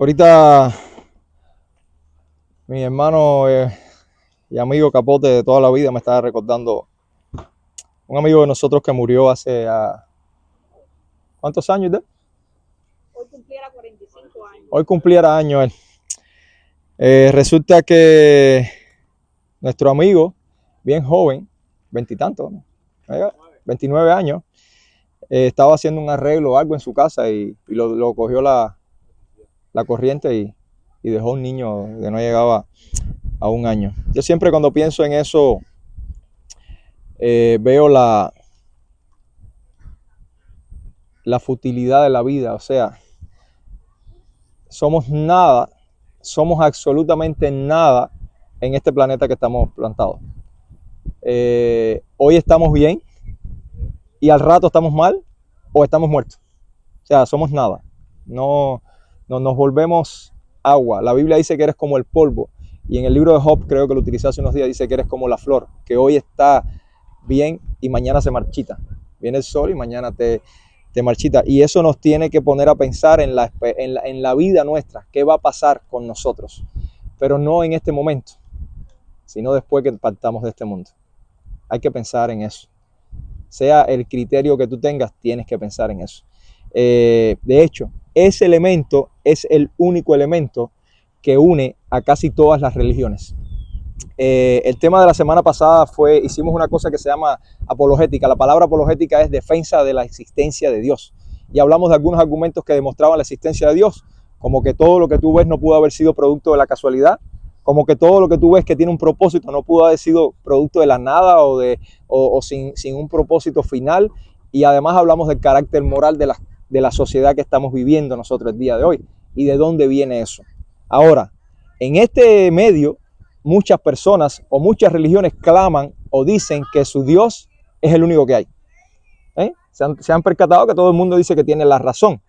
Ahorita mi hermano y amigo Capote de toda la vida me estaba recordando un amigo de nosotros que murió hace ¿cuántos años? Hoy cumpliera 45 años. Hoy cumpliera años él. Resulta que nuestro amigo, bien joven, veintitantos, ¿no? 29 años, estaba haciendo un arreglo o algo en su casa y lo cogió la corriente y dejó un niño que no llegaba a un año. Yo siempre cuando pienso en eso veo la futilidad de la vida. O sea, somos nada, somos absolutamente nada en este planeta que estamos plantados. Hoy estamos bien y al rato estamos mal o estamos muertos. O sea, somos nada. No nos volvemos agua. La Biblia dice que eres como el polvo. Y en el libro de Job, creo que lo utilicé hace unos días, dice que eres como la flor, que hoy está bien y mañana se marchita. Viene el sol y mañana te marchita. Y eso nos tiene que poner a pensar en la vida nuestra, qué va a pasar con nosotros. Pero no en este momento, sino después que partamos de este mundo. Hay que pensar en eso. Sea el criterio que tú tengas, tienes que pensar en eso. De hecho, ese elemento es el único elemento que une a casi todas las religiones. El tema de la semana pasada hicimos una cosa que se llama apologética. La palabra apologética es defensa de la existencia de Dios. Y hablamos de algunos argumentos que demostraban la existencia de Dios, como que todo lo que tú ves no pudo haber sido producto de la casualidad, como que todo lo que tú ves que tiene un propósito no pudo haber sido producto de la nada o sin un propósito final. Y además hablamos del carácter moral de la sociedad que estamos viviendo nosotros el día de hoy y de dónde viene eso. Ahora, en este medio, muchas personas o muchas religiones claman o dicen que su Dios es el único que hay. Se han percatado que todo el mundo dice que tiene la razón.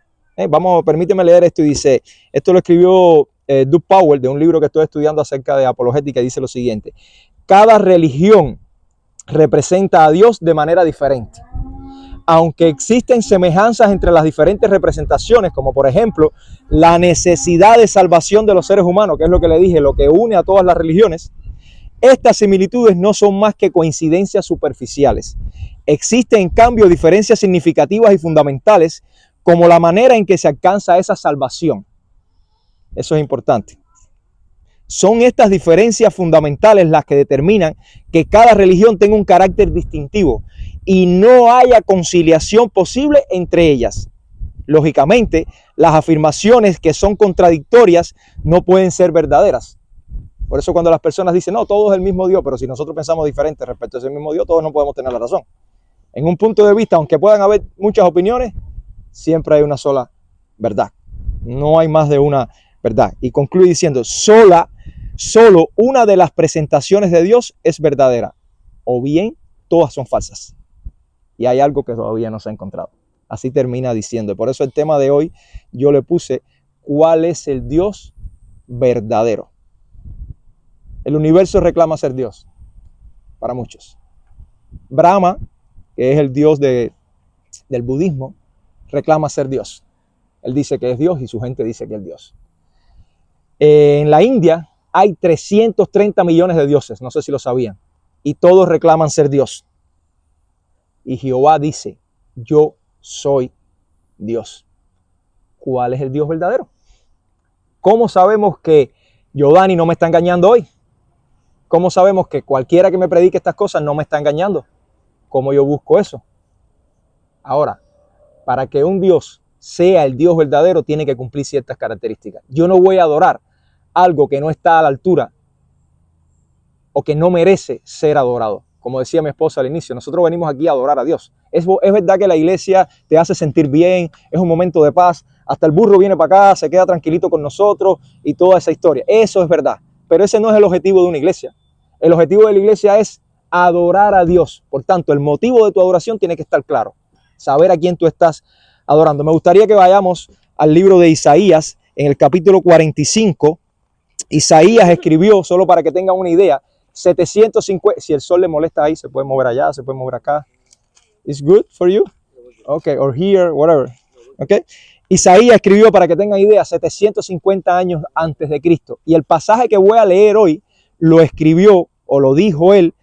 Permíteme leer esto y dice, esto lo escribió Doug Powell de un libro que estoy estudiando acerca de apologética y dice lo siguiente: cada religión representa a Dios de manera diferente. Aunque existen semejanzas entre las diferentes representaciones, como por ejemplo la necesidad de salvación de los seres humanos, que es lo que le dije, lo que une a todas las religiones, estas similitudes no son más que coincidencias superficiales. Existen, en cambio, diferencias significativas y fundamentales, como la manera en que se alcanza esa salvación. Eso es importante. Son estas diferencias fundamentales las que determinan que cada religión tenga un carácter distintivo y no haya conciliación posible entre ellas. Lógicamente, las afirmaciones que son contradictorias no pueden ser verdaderas. Por eso cuando las personas dicen, no, todo es el mismo Dios, pero si nosotros pensamos diferente respecto a ese mismo Dios, todos no podemos tener la razón. En un punto de vista, aunque puedan haber muchas opiniones, siempre hay una sola verdad. No hay más de una verdad. Y concluye diciendo, solo una de las presentaciones de Dios es verdadera, o bien todas son falsas. Y hay algo que todavía no se ha encontrado. Así termina diciendo. Por eso el tema de hoy yo le puse, ¿cuál es el Dios verdadero? El universo reclama ser Dios, para muchos. Brahma, que es el Dios del budismo, reclama ser Dios. Él dice que es Dios y su gente dice que es Dios. En la India hay 330 millones de dioses, no sé si lo sabían, y todos reclaman ser Dios. Y Jehová dice, yo soy Dios. ¿Cuál es el Dios verdadero? ¿Cómo sabemos que Giovanni no me está engañando hoy? ¿Cómo sabemos que cualquiera que me predique estas cosas no me está engañando? ¿Cómo yo busco eso? Ahora, para que un Dios sea el Dios verdadero, tiene que cumplir ciertas características. Yo no voy a adorar algo que no está a la altura o que no merece ser adorado. Como decía mi esposa al inicio, nosotros venimos aquí a adorar a Dios. Es verdad que la iglesia te hace sentir bien, es un momento de paz. Hasta el burro viene para acá, se queda tranquilito con nosotros y toda esa historia. Eso es verdad. Pero ese no es el objetivo de una iglesia. El objetivo de la iglesia es adorar a Dios. Por tanto, el motivo de tu adoración tiene que estar claro. Saber a quién tú estás adorando. Me gustaría que vayamos al libro de Isaías, en el capítulo 45. Isaías escribió, solo para que tengan una idea, 750. Si el sol le molesta ahí, se puede mover allá, se puede mover acá. It's good for you? Okay, or here, whatever. Okay. Isaías escribió, para que tengan idea, 750 años antes de Cristo. Y el pasaje que voy a leer hoy lo escribió o lo dijo él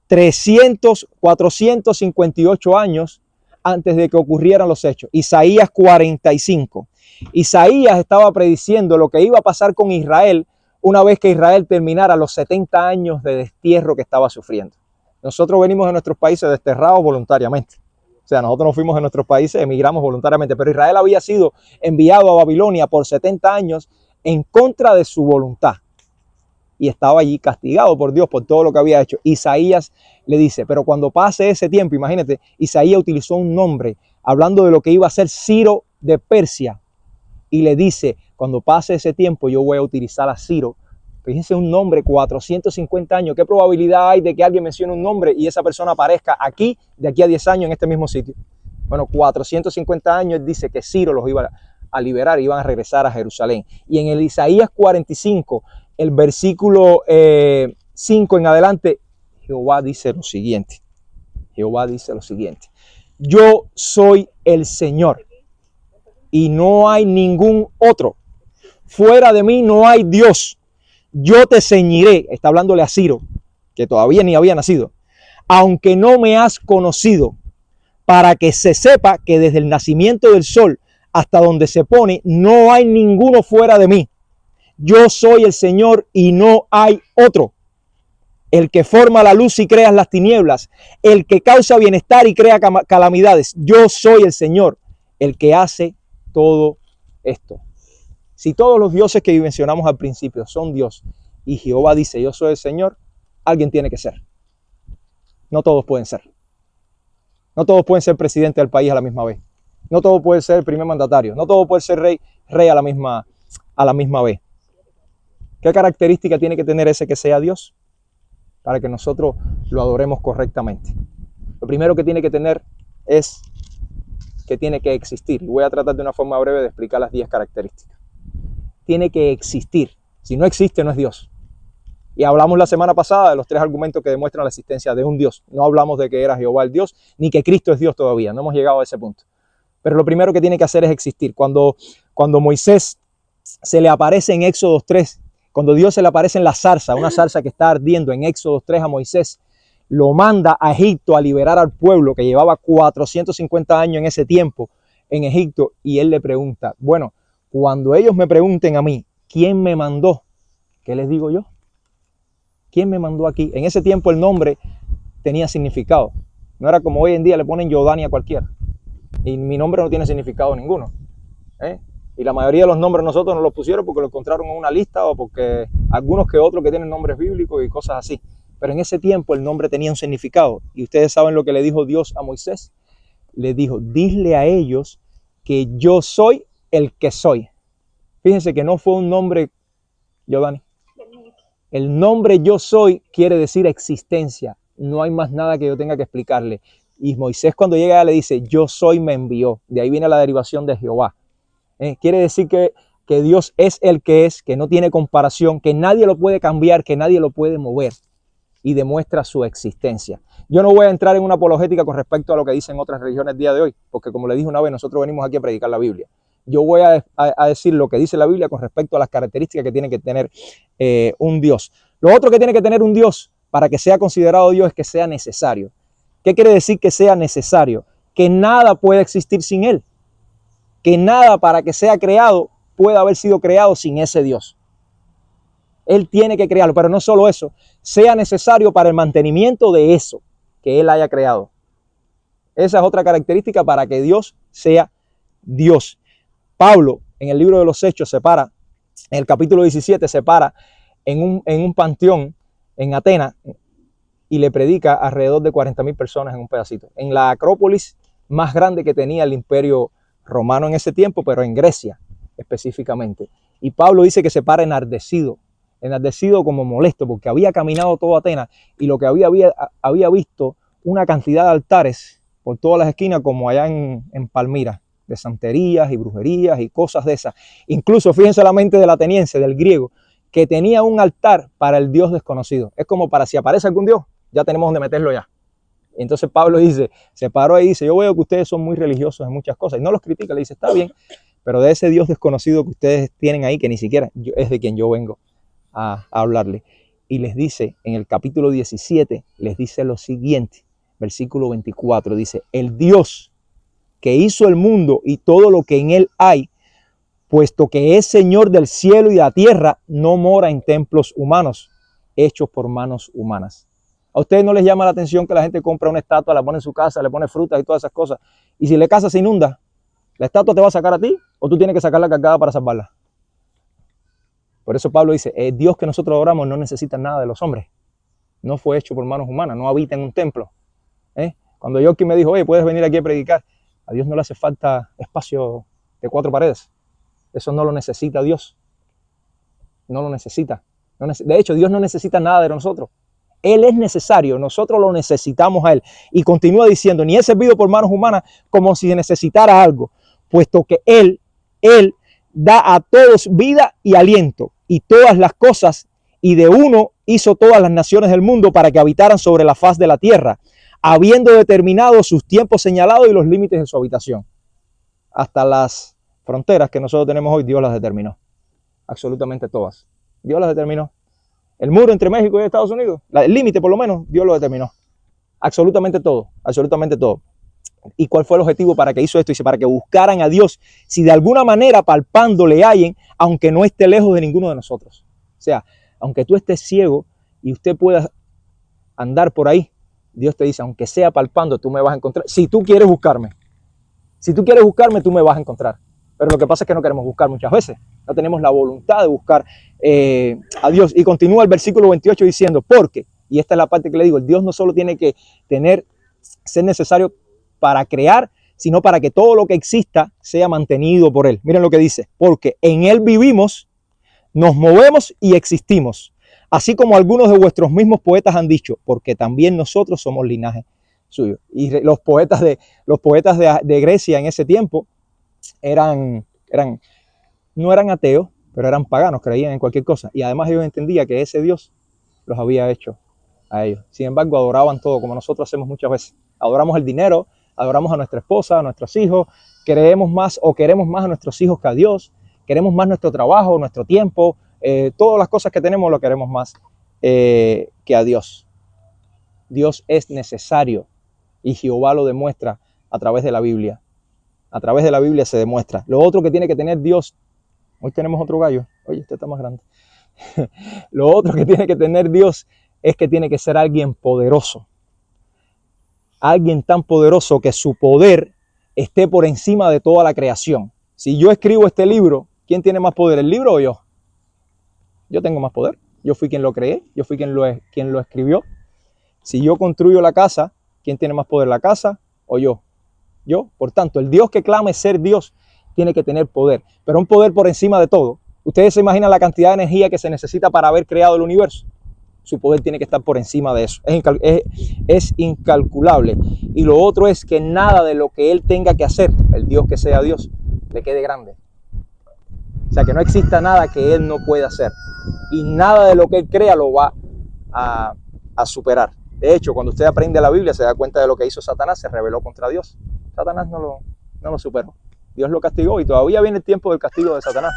458 años antes de que ocurrieran los hechos. Isaías 45. Isaías estaba prediciendo lo que iba a pasar con Israel una vez que Israel terminara los 70 años de destierro que estaba sufriendo. Nosotros venimos de nuestros países desterrados voluntariamente. O sea, nosotros nos fuimos de nuestros países, emigramos voluntariamente, pero Israel había sido enviado a Babilonia por 70 años en contra de su voluntad. Y estaba allí castigado por Dios por todo lo que había hecho. Isaías le dice, pero cuando pase ese tiempo, imagínate, Isaías utilizó un nombre hablando de lo que iba a ser Ciro de Persia. Y le dice, cuando pase ese tiempo yo voy a utilizar a Ciro. Fíjense, un nombre, 450 años. ¿Qué probabilidad hay de que alguien mencione un nombre y esa persona aparezca aquí, de aquí a 10 años en este mismo sitio? Bueno, 450 años dice que Ciro los iba a liberar, iban a regresar a Jerusalén. Y en el Isaías 45, el versículo 5 en adelante, Jehová dice lo siguiente. Jehová dice lo siguiente. Yo soy el Señor y no hay ningún otro. Fuera de mí no hay Dios. Yo te ceñiré, está hablándole a Ciro, que todavía ni había nacido, aunque no me has conocido, para que se sepa que desde el nacimiento del sol hasta donde se pone, no hay ninguno fuera de mí. Yo soy el Señor y no hay otro. El que forma la luz y crea las tinieblas, el que causa bienestar y crea calamidades. Yo soy el Señor, el que hace todo esto. Si todos los dioses que mencionamos al principio son Dios y Jehová dice yo soy el Señor, alguien tiene que ser. No todos pueden ser. No todos pueden ser presidente del país a la misma vez. No todos pueden ser el primer mandatario. No todos pueden ser rey a la misma vez. ¿Qué característica tiene que tener ese que sea Dios para que nosotros lo adoremos correctamente? Lo primero que tiene que tener es que tiene que existir. Y voy a tratar de una forma breve de explicar las 10 características. Tiene que existir. Si no existe, no es Dios. Y hablamos la semana pasada de los 3 argumentos que demuestran la existencia de un Dios. No hablamos de que era Jehová el Dios, ni que Cristo es Dios todavía. No hemos llegado a ese punto. Pero lo primero que tiene que hacer es existir. Cuando Moisés se le aparece en Éxodo 3, cuando Dios se le aparece en la zarza, una zarza que está ardiendo en Éxodo 3 a Moisés, lo manda a Egipto a liberar al pueblo que llevaba 450 años en ese tiempo en Egipto. Y él le pregunta, bueno, cuando ellos me pregunten a mí, ¿quién me mandó? ¿Qué les digo yo? ¿Quién me mandó aquí? En ese tiempo el nombre tenía significado. No era como hoy en día le ponen Yodani a cualquiera. Y mi nombre no tiene significado ninguno. Y la mayoría de los nombres nosotros nos los pusieron porque lo encontraron en una lista o porque algunos que otros que tienen nombres bíblicos y cosas así. Pero en ese tiempo el nombre tenía un significado. Y ustedes saben lo que le dijo Dios a Moisés. Le dijo, dile a ellos que yo soy el que soy. Fíjense que no fue un nombre, Giovanni. El nombre yo soy quiere decir existencia. No hay más nada que yo tenga que explicarle. Y Moisés cuando llega le dice, yo soy me envió. De ahí viene la derivación de Jehová. Quiere decir que Dios es el que es, que no tiene comparación, que nadie lo puede cambiar, que nadie lo puede mover. Y demuestra su existencia. Yo no voy a entrar en una apologética con respecto a lo que dicen otras religiones el día de hoy, porque como le dije una vez, nosotros venimos aquí a predicar la Biblia. Yo voy a decir lo que dice la Biblia con respecto a las características que tiene que tener un Dios. Lo otro que tiene que tener un Dios para que sea considerado Dios es que sea necesario. ¿Qué quiere decir que sea necesario? Que nada puede existir sin Él. Que nada para que sea creado pueda haber sido creado sin ese Dios. Él tiene que crearlo, pero no solo eso, sea necesario para el mantenimiento de eso que Él haya creado. Esa es otra característica para que Dios sea Dios. Pablo, en el libro de los Hechos, separa, en el capítulo 17, separa en un panteón en Atenas y le predica alrededor de 40,000 personas en un pedacito. En la Acrópolis más grande que tenía el imperio romano en ese tiempo, pero en Grecia específicamente. Y Pablo dice que se para enardecido como molesto, porque había caminado todo Atenas y lo que había visto una cantidad de altares por todas las esquinas, como allá en Palmira, de santerías y brujerías y cosas de esas. Incluso fíjense la mente del ateniense, del griego, que tenía un altar para el Dios desconocido. Es como para si aparece algún Dios, ya tenemos donde meterlo ya. Y entonces Pablo dice, se paró y dice, yo veo que ustedes son muy religiosos en muchas cosas. Y no los critica, le dice, está bien, Pero de ese Dios desconocido que ustedes tienen ahí, que ni siquiera es de quien yo vengo a hablarle. Y les dice, en el capítulo 17, les dice lo siguiente, versículo 24, dice, el Dios que hizo el mundo y todo lo que en él hay, puesto que es Señor del cielo y de la tierra, no mora en templos humanos, hechos por manos humanas. ¿A ustedes no les llama la atención que la gente compra una estatua, la pone en su casa, le pone frutas y todas esas cosas? Y si la casa se inunda, ¿la estatua te va a sacar a ti o tú tienes que sacarla cargada para salvarla? Por eso Pablo dice, el Dios que nosotros adoramos no necesita nada de los hombres. No fue hecho por manos humanas, no habita en un templo. Cuando Yorkie me dijo, oye, puedes venir aquí a predicar, a Dios no le hace falta espacio de 4 paredes. Eso no lo necesita Dios. No lo necesita. De hecho, Dios no necesita nada de nosotros. Él es necesario, nosotros lo necesitamos a Él. Y continúa diciendo, ni es servido por manos humanas como si necesitara algo, puesto que Él da a todos vida y aliento y todas las cosas, y de uno hizo todas las naciones del mundo para que habitaran sobre la faz de la tierra, habiendo determinado sus tiempos señalados y los límites de su habitación. Hasta las fronteras que nosotros tenemos hoy, Dios las determinó. Absolutamente todas. Dios las determinó. El muro entre México y Estados Unidos, el límite por lo menos, Dios lo determinó. Absolutamente todo, absolutamente todo. ¿Y cuál fue el objetivo para que hizo esto? Dice, para que buscaran a Dios, si de alguna manera palpando le hallen, aunque no esté lejos de ninguno de nosotros. O sea, aunque tú estés ciego y usted pueda andar por ahí, Dios te dice, aunque sea palpando, tú me vas a encontrar. Si tú quieres buscarme, tú me vas a encontrar. Pero lo que pasa es que no queremos buscar muchas veces. No tenemos la voluntad de buscar a Dios. Y continúa el versículo 28 diciendo, porque, y esta es la parte que le digo, el Dios no solo tiene que ser necesario para crear, sino para que todo lo que exista sea mantenido por Él. Miren lo que dice, porque en Él vivimos, nos movemos y existimos. Así como algunos de vuestros mismos poetas han dicho, porque también nosotros somos linaje suyo. Y los poetas de Grecia en ese tiempo no eran ateos, pero eran paganos, creían en cualquier cosa. Y además ellos entendían que ese Dios los había hecho a ellos. Sin embargo, adoraban todo, como nosotros hacemos muchas veces. Adoramos el dinero, adoramos a nuestra esposa, a nuestros hijos, queremos más a nuestros hijos que a Dios, queremos más nuestro trabajo, nuestro tiempo, todas las cosas que tenemos lo queremos más que a Dios. Dios es necesario y Jehová lo demuestra a través de la Biblia. A través de la Biblia se demuestra. Lo otro que tiene que tener Dios, hoy tenemos otro gallo, oye, este está más grande. Lo otro que tiene que tener Dios es que tiene que ser alguien poderoso. Alguien tan poderoso que su poder esté por encima de toda la creación. Si yo escribo este libro, ¿quién tiene más poder, el libro o yo? Yo tengo más poder. Yo fui quien lo creé, yo fui quien lo escribió. Si yo construyo la casa, ¿quién tiene más poder, la casa o yo? Yo. Por tanto, el Dios que clame ser Dios tiene que tener poder, pero un poder por encima de todo. ¿Ustedes se imaginan la cantidad de energía que se necesita para haber creado el universo? Su poder tiene que estar por encima de eso. Es incalculable. Y lo otro es que nada de lo que Él tenga que hacer, el Dios que sea Dios, le quede grande. O sea, que no exista nada que Él no pueda hacer. Y nada de lo que Él crea lo va a superar. De hecho, cuando usted aprende la Biblia, se da cuenta de lo que hizo Satanás, se rebeló contra Dios. Satanás no lo superó. Dios lo castigó y todavía viene el tiempo del castigo de Satanás.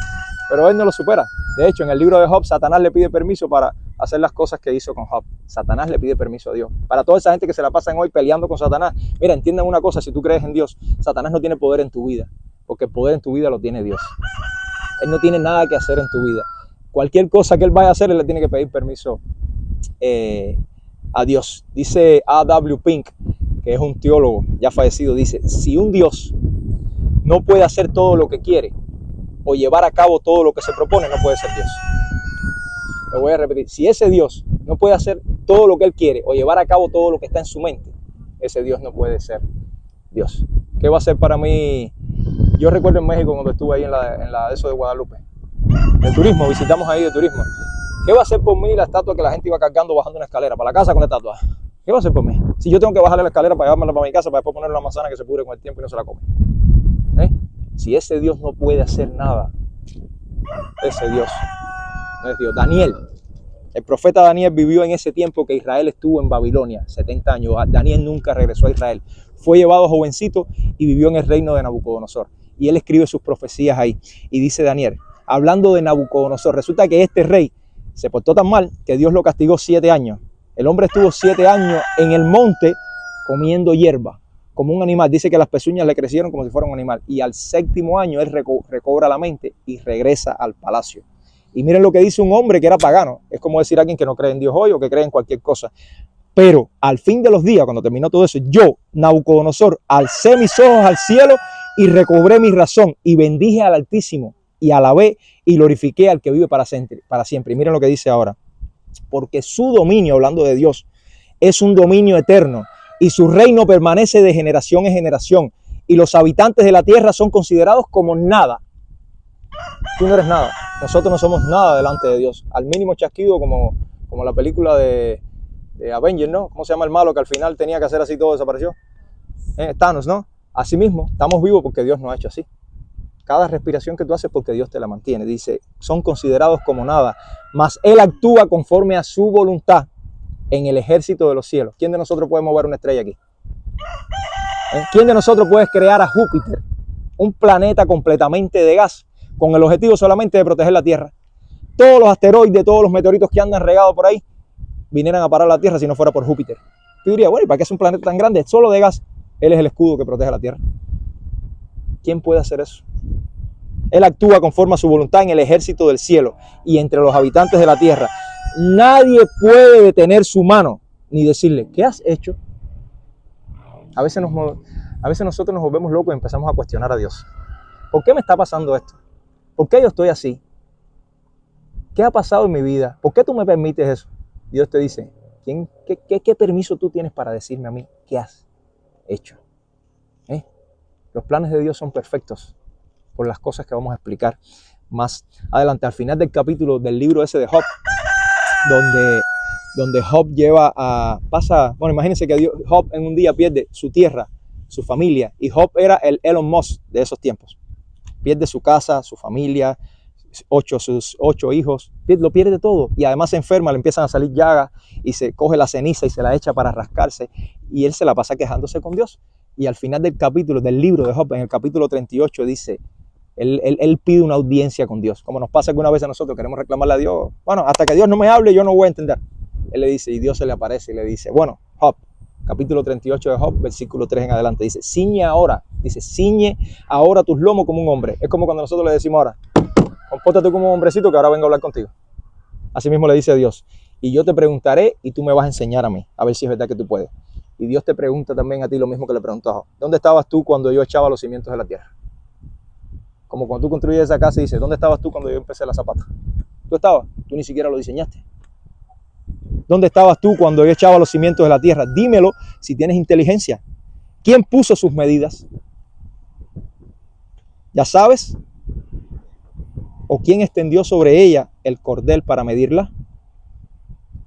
Pero él no lo supera. De hecho, en el libro de Job, Satanás le pide permiso para hacer las cosas que hizo con Job. Satanás le pide permiso a Dios. Para toda esa gente que se la pasan hoy peleando con Satanás, mira, entiendan una cosa, si tú crees en Dios, Satanás no tiene poder en tu vida, porque el poder en tu vida lo tiene Dios. Él no tiene nada que hacer en tu vida. Cualquier cosa que él vaya a hacer, él le tiene que pedir permiso a Dios. Dice A.W. Pink, que es un teólogo ya fallecido, dice, si un Dios no puede hacer todo lo que quiere o llevar a cabo todo lo que se propone, no puede ser Dios. Lo voy a repetir, si ese Dios no puede hacer todo lo que Él quiere o llevar a cabo todo lo que está en su mente, ese Dios no puede ser Dios. ¿Qué va a ser para mí? Yo recuerdo en México cuando estuve ahí en la eso de Guadalupe, de turismo, visitamos ahí de turismo. ¿Qué va a hacer por mí la estatua que la gente iba cargando bajando una escalera para la casa con la estatua? ¿Qué va a hacer por mí? Si yo tengo que bajarle la escalera para llevármela para mi casa para después ponerle una manzana que se pudre con el tiempo y no se la come. Si ese Dios no puede hacer nada, ese Dios no es Dios. Daniel, el profeta Daniel vivió en ese tiempo que Israel estuvo en Babilonia, 70 años. Daniel nunca regresó a Israel. Fue llevado jovencito y vivió en el reino de Nabucodonosor. Y él escribe sus profecías ahí. Y dice Daniel, hablando de Nabucodonosor, resulta que este rey se portó tan mal que Dios lo castigó 7 años. El hombre estuvo 7 años en el monte comiendo hierba, como un animal. Dice que las pezuñas le crecieron como si fuera un animal. Y al 7º año él recobra la mente y regresa al palacio. Y miren lo que dice un hombre que era pagano. Es como decir a alguien que no cree en Dios hoy o que cree en cualquier cosa. Pero al fin de los días, cuando terminó todo eso, yo, Nabucodonosor, alcé mis ojos al cielo y recobré mi razón y bendije al Altísimo y alabé y glorifiqué al que vive para siempre. Y miren lo que dice ahora. Porque su dominio, hablando de Dios, es un dominio eterno y su reino permanece de generación en generación y los habitantes de la tierra son considerados como nada. Tú no eres nada. Nosotros no somos nada delante de Dios. Al mínimo chasquido como la película de Avengers, ¿no? ¿Cómo se llama el malo que al final tenía que hacer así, todo desapareció? Thanos, ¿no? Así mismo, estamos vivos porque Dios nos ha hecho así. Cada respiración que tú haces porque Dios te la mantiene. Dice, son considerados como nada, mas Él actúa conforme a su voluntad en el ejército de los cielos. ¿Quién de nosotros puede mover una estrella aquí? ¿Quién de nosotros puede crear a Júpiter, un planeta completamente de gas, con el objetivo solamente de proteger la Tierra? Todos los asteroides, todos los meteoritos que andan regados por ahí, vinieran a parar la Tierra si no fuera por Júpiter. Tú dirías, bueno, ¿y para qué es un planeta tan grande? Solo de gas. Él es el escudo que protege la Tierra. ¿Quién puede hacer eso? Él actúa conforme a su voluntad en el ejército del cielo y entre los habitantes de la tierra. Nadie puede detener su mano ni decirle, ¿qué has hecho? A veces nosotros nos volvemos locos y empezamos a cuestionar a Dios. ¿Por qué me está pasando esto? ¿Por qué yo estoy así? ¿Qué ha pasado en mi vida? ¿Por qué tú me permites eso? Dios te dice, ¿qué permiso tú tienes para decirme a mí qué has hecho? Los planes de Dios son perfectos por las cosas que vamos a explicar más adelante. Al final del capítulo del libro ese de Job, donde Job imagínense que Job en un día pierde su tierra, su familia, y Job era el Elon Musk de esos tiempos. Pierde su casa, su familia, sus 8 hijos, lo pierde todo y además se enferma, le empiezan a salir llagas y se coge la ceniza y se la echa para rascarse y él se la pasa quejándose con Dios. Y al final del capítulo del libro de Job, en el capítulo 38, dice, él pide una audiencia con Dios. Como nos pasa alguna vez a nosotros, queremos reclamarle a Dios, bueno, hasta que Dios no me hable, yo no voy a entender. Él le dice, y Dios se le aparece y le dice, bueno, Job, capítulo 38 de Job, versículo 3 en adelante, dice, ciñe ahora tus lomos como un hombre. Es como cuando nosotros le decimos ahora, compórtate como un hombrecito que ahora vengo a hablar contigo. Así mismo le dice a Dios, y yo te preguntaré y tú me vas a enseñar a mí, a ver si es verdad que tú puedes. Y Dios te pregunta también a ti lo mismo que le preguntó a Job. ¿Dónde estabas tú cuando yo echaba los cimientos de la tierra? Como cuando tú construyes esa casa y dices, ¿dónde estabas tú cuando yo empecé la zapata? ¿Tú estabas? Tú ni siquiera lo diseñaste. ¿Dónde estabas tú cuando yo echaba los cimientos de la tierra? Dímelo si tienes inteligencia. ¿Quién puso sus medidas? ¿Ya sabes? ¿O quién extendió sobre ella el cordel para medirla?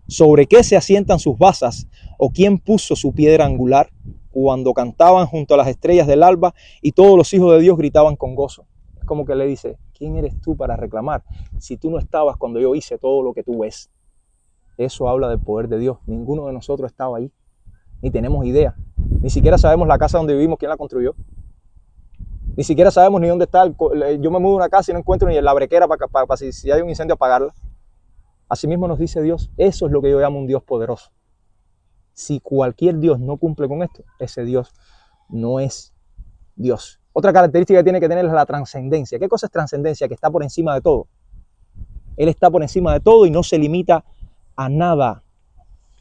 ¿Sobre qué se asientan sus basas? ¿O quién puso su piedra angular? Cuando cantaban junto a las estrellas del alba y todos los hijos de Dios gritaban con gozo. Es como que le dice, ¿quién eres tú para reclamar si tú no estabas cuando yo hice todo lo que tú ves? Eso habla del poder de Dios. Ninguno de nosotros estaba ahí, ni tenemos idea. Ni siquiera sabemos la casa donde vivimos, quién la construyó. Ni siquiera sabemos ni dónde está. Yo me mudo a una casa y no encuentro ni la brequera para si hay un incendio apagarla. Así mismo nos dice Dios, eso es lo que yo llamo un Dios poderoso. Si cualquier Dios no cumple con esto, ese Dios no es Dios. Otra característica que tiene que tener es la trascendencia. ¿Qué cosa es trascendencia? Que está por encima de todo. Él está por encima de todo y no se limita a nada.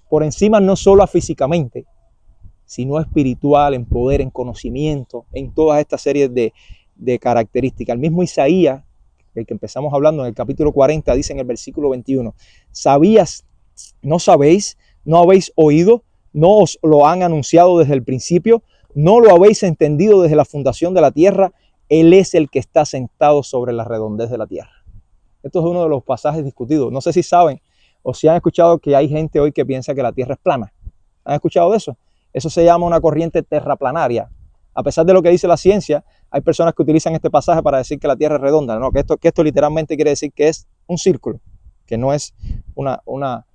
Por encima no solo físicamente, sino espiritual, en poder, en conocimiento, en todas estas series de características. El mismo Isaías, el que empezamos hablando en el capítulo 40, dice en el versículo 21, ¿sabías, no sabéis, no habéis oído, no os lo han anunciado desde el principio, no lo habéis entendido desde la fundación de la tierra? Él es el que está sentado sobre la redondez de la tierra. Esto es uno de los pasajes discutidos. No sé si saben o si han escuchado que hay gente hoy que piensa que la tierra es plana. ¿Han escuchado de eso? Eso se llama una corriente terraplanaria. A pesar de lo que dice la ciencia, hay personas que utilizan este pasaje para decir que la tierra es redonda. No, que esto literalmente quiere decir que es un círculo, que no es una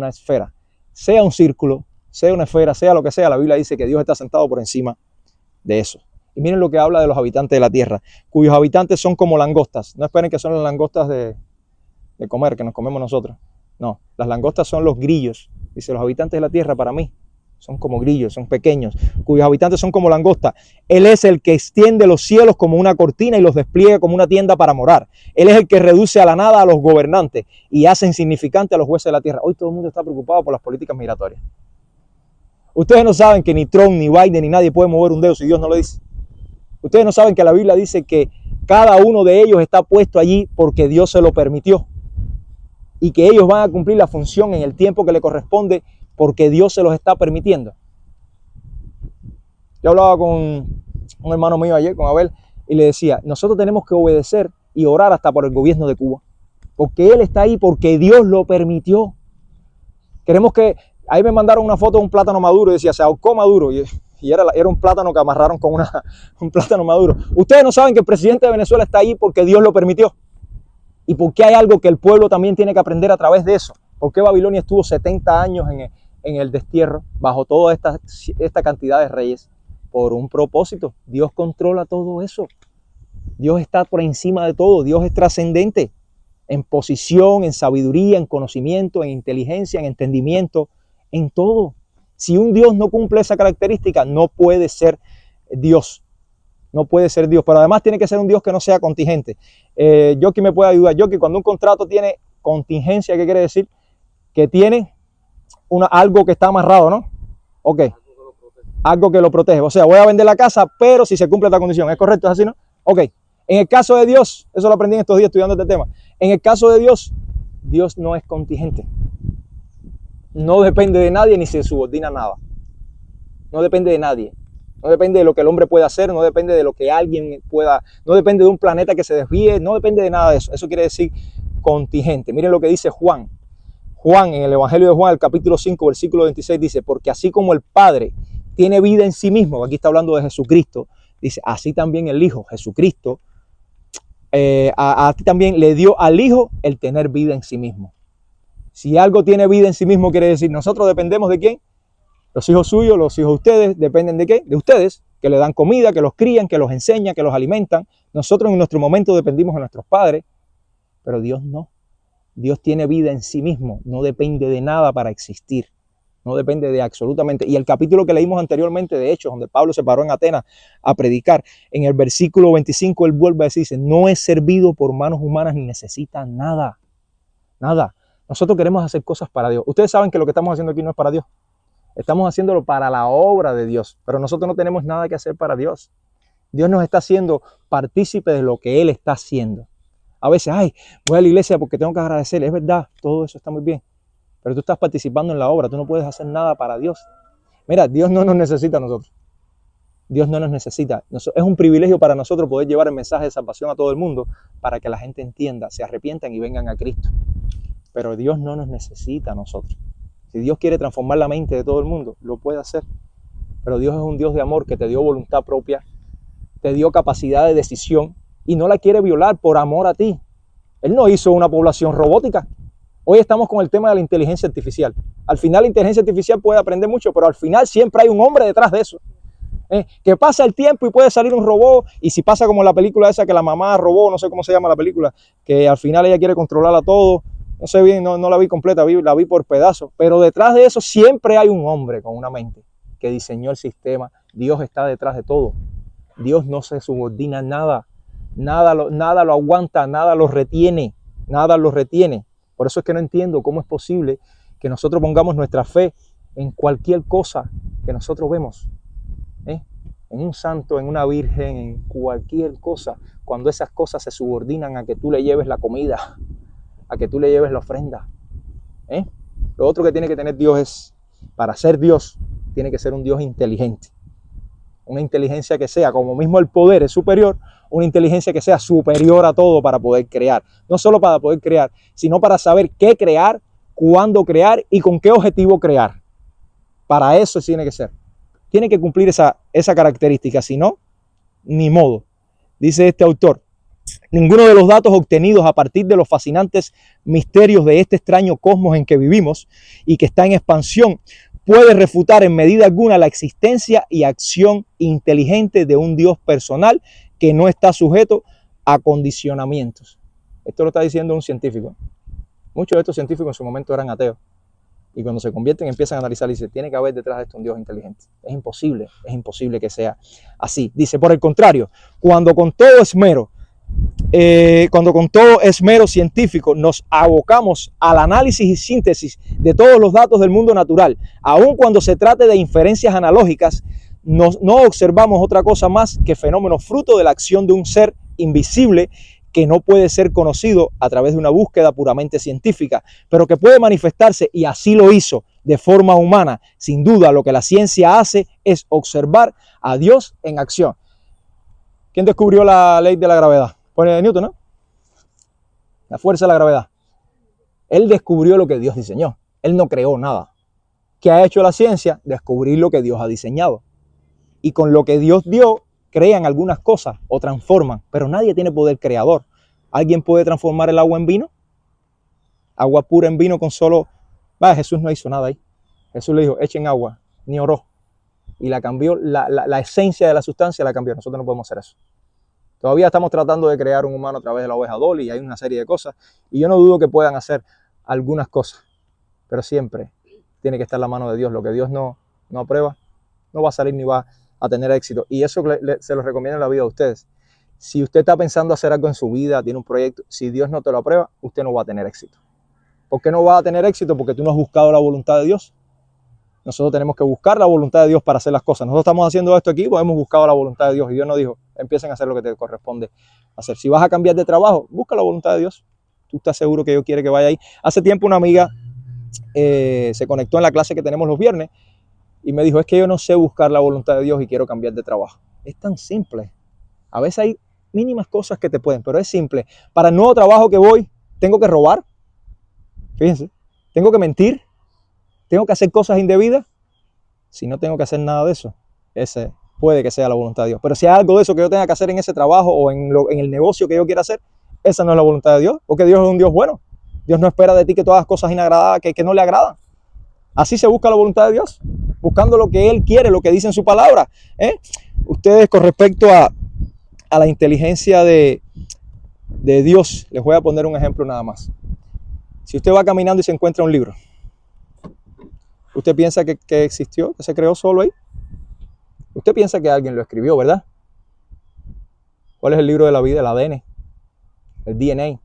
esfera. Sea un círculo, sea una esfera, sea lo que sea, la Biblia dice que Dios está sentado por encima de eso. Y miren lo que habla de los habitantes de la tierra, cuyos habitantes son como langostas. No esperen que son las langostas de comer, que nos comemos nosotros. No, las langostas son los grillos. Dice, los habitantes de la tierra para mí son como grillos, son pequeños, cuyos habitantes son como langostas. Él es el que extiende los cielos como una cortina y los despliega como una tienda para morar. Él es el que reduce a la nada a los gobernantes y hace insignificante a los jueces de la tierra. Hoy todo el mundo está preocupado por las políticas migratorias. Ustedes no saben que ni Trump, ni Biden, ni nadie puede mover un dedo si Dios no lo dice. Ustedes no saben que la Biblia dice que cada uno de ellos está puesto allí porque Dios se lo permitió. Y que ellos van a cumplir la función en el tiempo que le corresponde porque Dios se los está permitiendo. Yo hablaba con un hermano mío ayer, con Abel, y le decía, nosotros tenemos que obedecer y orar hasta por el gobierno de Cuba. Porque él está ahí porque Dios lo permitió. Queremos que... Ahí me mandaron una foto de un plátano maduro y decía, se ahorcó Maduro. Y era un plátano que amarraron con un plátano maduro. Ustedes no saben que el presidente de Venezuela está ahí porque Dios lo permitió. Y porque hay algo que el pueblo también tiene que aprender a través de eso. Porque Babilonia estuvo 70 años en el destierro, bajo toda esta cantidad de reyes, por un propósito. Dios controla todo eso. Dios está por encima de todo. Dios es trascendente en posición, en sabiduría, en conocimiento, en inteligencia, en entendimiento, en todo. Si un Dios no cumple esa característica, no puede ser Dios. No puede ser Dios, pero además tiene que ser un Dios que no sea contingente. Yoki me puede ayudar. Yoki, cuando un contrato tiene contingencia, ¿qué quiere decir? Que tiene algo que está amarrado, ¿no? Ok. Algo que lo protege. O sea, voy a vender la casa, pero si se cumple esta condición. ¿Es correcto? ¿Es así, no? Ok. En el caso de Dios, eso lo aprendí en estos días estudiando este tema. En el caso de Dios, Dios no es contingente. No depende de nadie ni se subordina a nada. No depende de nadie. No depende de lo que el hombre pueda hacer, no depende de lo que alguien pueda, no depende de un planeta que se desvíe, no depende de nada de eso. Eso quiere decir contingente. Miren lo que dice Juan. Juan, en el Evangelio de Juan, el capítulo 5, versículo 26, dice, porque así como el Padre tiene vida en sí mismo, aquí está hablando de Jesucristo, dice, así también el Hijo, Jesucristo, a ti también le dio al Hijo el tener vida en sí mismo. Si algo tiene vida en sí mismo, quiere decir, nosotros dependemos de ¿quién? Los hijos suyos, los hijos de ustedes, dependen de ¿qué? De ustedes, que le dan comida, que los crían, que los enseñan, que los alimentan. Nosotros en nuestro momento dependimos de nuestros padres, pero Dios no. Dios tiene vida en sí mismo, no depende de nada para existir. No depende de absolutamente. Y el capítulo que leímos anteriormente de Hechos, donde Pablo se paró en Atenas a predicar, en el versículo 25 él vuelve a decir, no es servido por manos humanas ni necesita nada. Nada. Nosotros queremos hacer cosas para Dios. Ustedes saben que lo que estamos haciendo aquí no es para Dios. Estamos haciéndolo para la obra de Dios, pero nosotros no tenemos nada que hacer para Dios. Dios nos está haciendo partícipe de lo que Él está haciendo. A veces, voy a la iglesia porque tengo que agradecerle. Es verdad, todo eso está muy bien, pero tú estás participando en la obra, tú no puedes hacer nada para Dios. Mira, Dios no nos necesita a nosotros. Dios no nos necesita. Es un privilegio para nosotros poder llevar el mensaje de salvación a todo el mundo para que la gente entienda, se arrepientan y vengan a Cristo. Pero Dios no nos necesita a nosotros. Si Dios quiere transformar la mente de todo el mundo, lo puede hacer. Pero Dios es un Dios de amor que te dio voluntad propia, te dio capacidad de decisión y no la quiere violar por amor a ti. Él no hizo una población robótica. Hoy estamos con el tema de la inteligencia artificial. Al final la inteligencia artificial puede aprender mucho, pero al final siempre hay un hombre detrás de eso. Que pasa el tiempo y puede salir un robot, y si pasa como la película esa que la mamá robó, no sé cómo se llama la película, que al final ella quiere controlar a todo. No sé bien, no la vi completa, la vi por pedazos, pero detrás de eso siempre hay un hombre con una mente que diseñó el sistema. Dios está detrás de todo. Dios no se subordina a nada, nada lo aguanta, nada lo retiene. Por eso es que no entiendo cómo es posible que nosotros pongamos nuestra fe en cualquier cosa que nosotros vemos, en un santo, en una virgen, en cualquier cosa, cuando esas cosas se subordinan a que tú le lleves la comida, a que tú le lleves la ofrenda. Lo otro que tiene que tener Dios es, para ser Dios, tiene que ser un Dios inteligente. Una inteligencia que sea, como mismo el poder es superior, una inteligencia que sea superior a todo para poder crear. No solo para poder crear, sino para saber qué crear, cuándo crear y con qué objetivo crear. Para eso tiene que ser. Tiene que cumplir esa característica, si no, ni modo. Dice este autor, ninguno de los datos obtenidos a partir de los fascinantes misterios de este extraño cosmos en que vivimos y que está en expansión puede refutar en medida alguna la existencia y acción inteligente de un Dios personal que no está sujeto a condicionamientos. Esto lo está diciendo un científico. Muchos de estos científicos en su momento eran ateos. Y cuando se convierten empiezan a analizar y dicen, tiene que haber detrás de esto un Dios inteligente. Es imposible que sea así. Dice, por el contrario, cuando con todo esmero científico nos abocamos al análisis y síntesis de todos los datos del mundo natural, aun cuando se trate de inferencias analógicas, no observamos otra cosa más que fenómenos fruto de la acción de un ser invisible que no puede ser conocido a través de una búsqueda puramente científica, pero que puede manifestarse, y así lo hizo, de forma humana. Sin duda, lo que la ciencia hace es observar a Dios en acción. ¿Quién descubrió la ley de la gravedad? Pues Newton, ¿no? La fuerza de la gravedad. Él descubrió lo que Dios diseñó. Él no creó nada. ¿Qué ha hecho la ciencia? Descubrir lo que Dios ha diseñado. Y con lo que Dios dio, crean algunas cosas o transforman, pero nadie tiene poder creador. ¿Alguien puede transformar el agua en vino? Agua pura en vino con solo... Jesús no hizo nada ahí. Jesús le dijo, echen agua, ni oró. Y la cambió, la esencia de la sustancia la cambió. Nosotros no podemos hacer eso. Todavía estamos tratando de crear un humano a través de la oveja Dolly y hay una serie de cosas. Y yo no dudo que puedan hacer algunas cosas, pero siempre tiene que estar la mano de Dios. Lo que Dios no aprueba, no va a salir ni va a tener éxito. Y eso se lo recomiendo en la vida a ustedes. Si usted está pensando hacer algo en su vida, tiene un proyecto, si Dios no te lo aprueba, usted no va a tener éxito. ¿Por qué no va a tener éxito? Porque tú no has buscado la voluntad de Dios. Nosotros tenemos que buscar la voluntad de Dios para hacer las cosas. Nosotros estamos haciendo esto aquí porque hemos buscado la voluntad de Dios. Y Dios nos dijo, empiecen a hacer lo que te corresponde hacer. Si vas a cambiar de trabajo, busca la voluntad de Dios. Tú estás seguro que Dios quiere que vaya ahí. Hace tiempo una amiga se conectó en la clase que tenemos los viernes y me dijo, es que yo no sé buscar la voluntad de Dios y quiero cambiar de trabajo. Es tan simple. A veces hay mínimas cosas que te pueden, pero es simple. Para el nuevo trabajo que voy, tengo que robar. Fíjense, tengo que mentir. Tengo que hacer cosas indebidas. Si no tengo que hacer nada de eso, ese puede que sea la voluntad de Dios. Pero si hay algo de eso que yo tenga que hacer en ese trabajo o en el negocio que yo quiera hacer, esa no es la voluntad de Dios, porque Dios es un Dios bueno. Dios no espera de ti que tú hagas cosas inagradadas, que no le agradan. Así se busca la voluntad de Dios, buscando lo que Él quiere, lo que dice en su palabra. Ustedes, con respecto a la inteligencia de Dios, les voy a poner un ejemplo nada más. Si usted va caminando y se encuentra un libro, ¿usted piensa que existió, que se creó solo ahí? Usted piensa que alguien lo escribió, ¿verdad? ¿Cuál es el libro de la vida? El ADN, el DNA.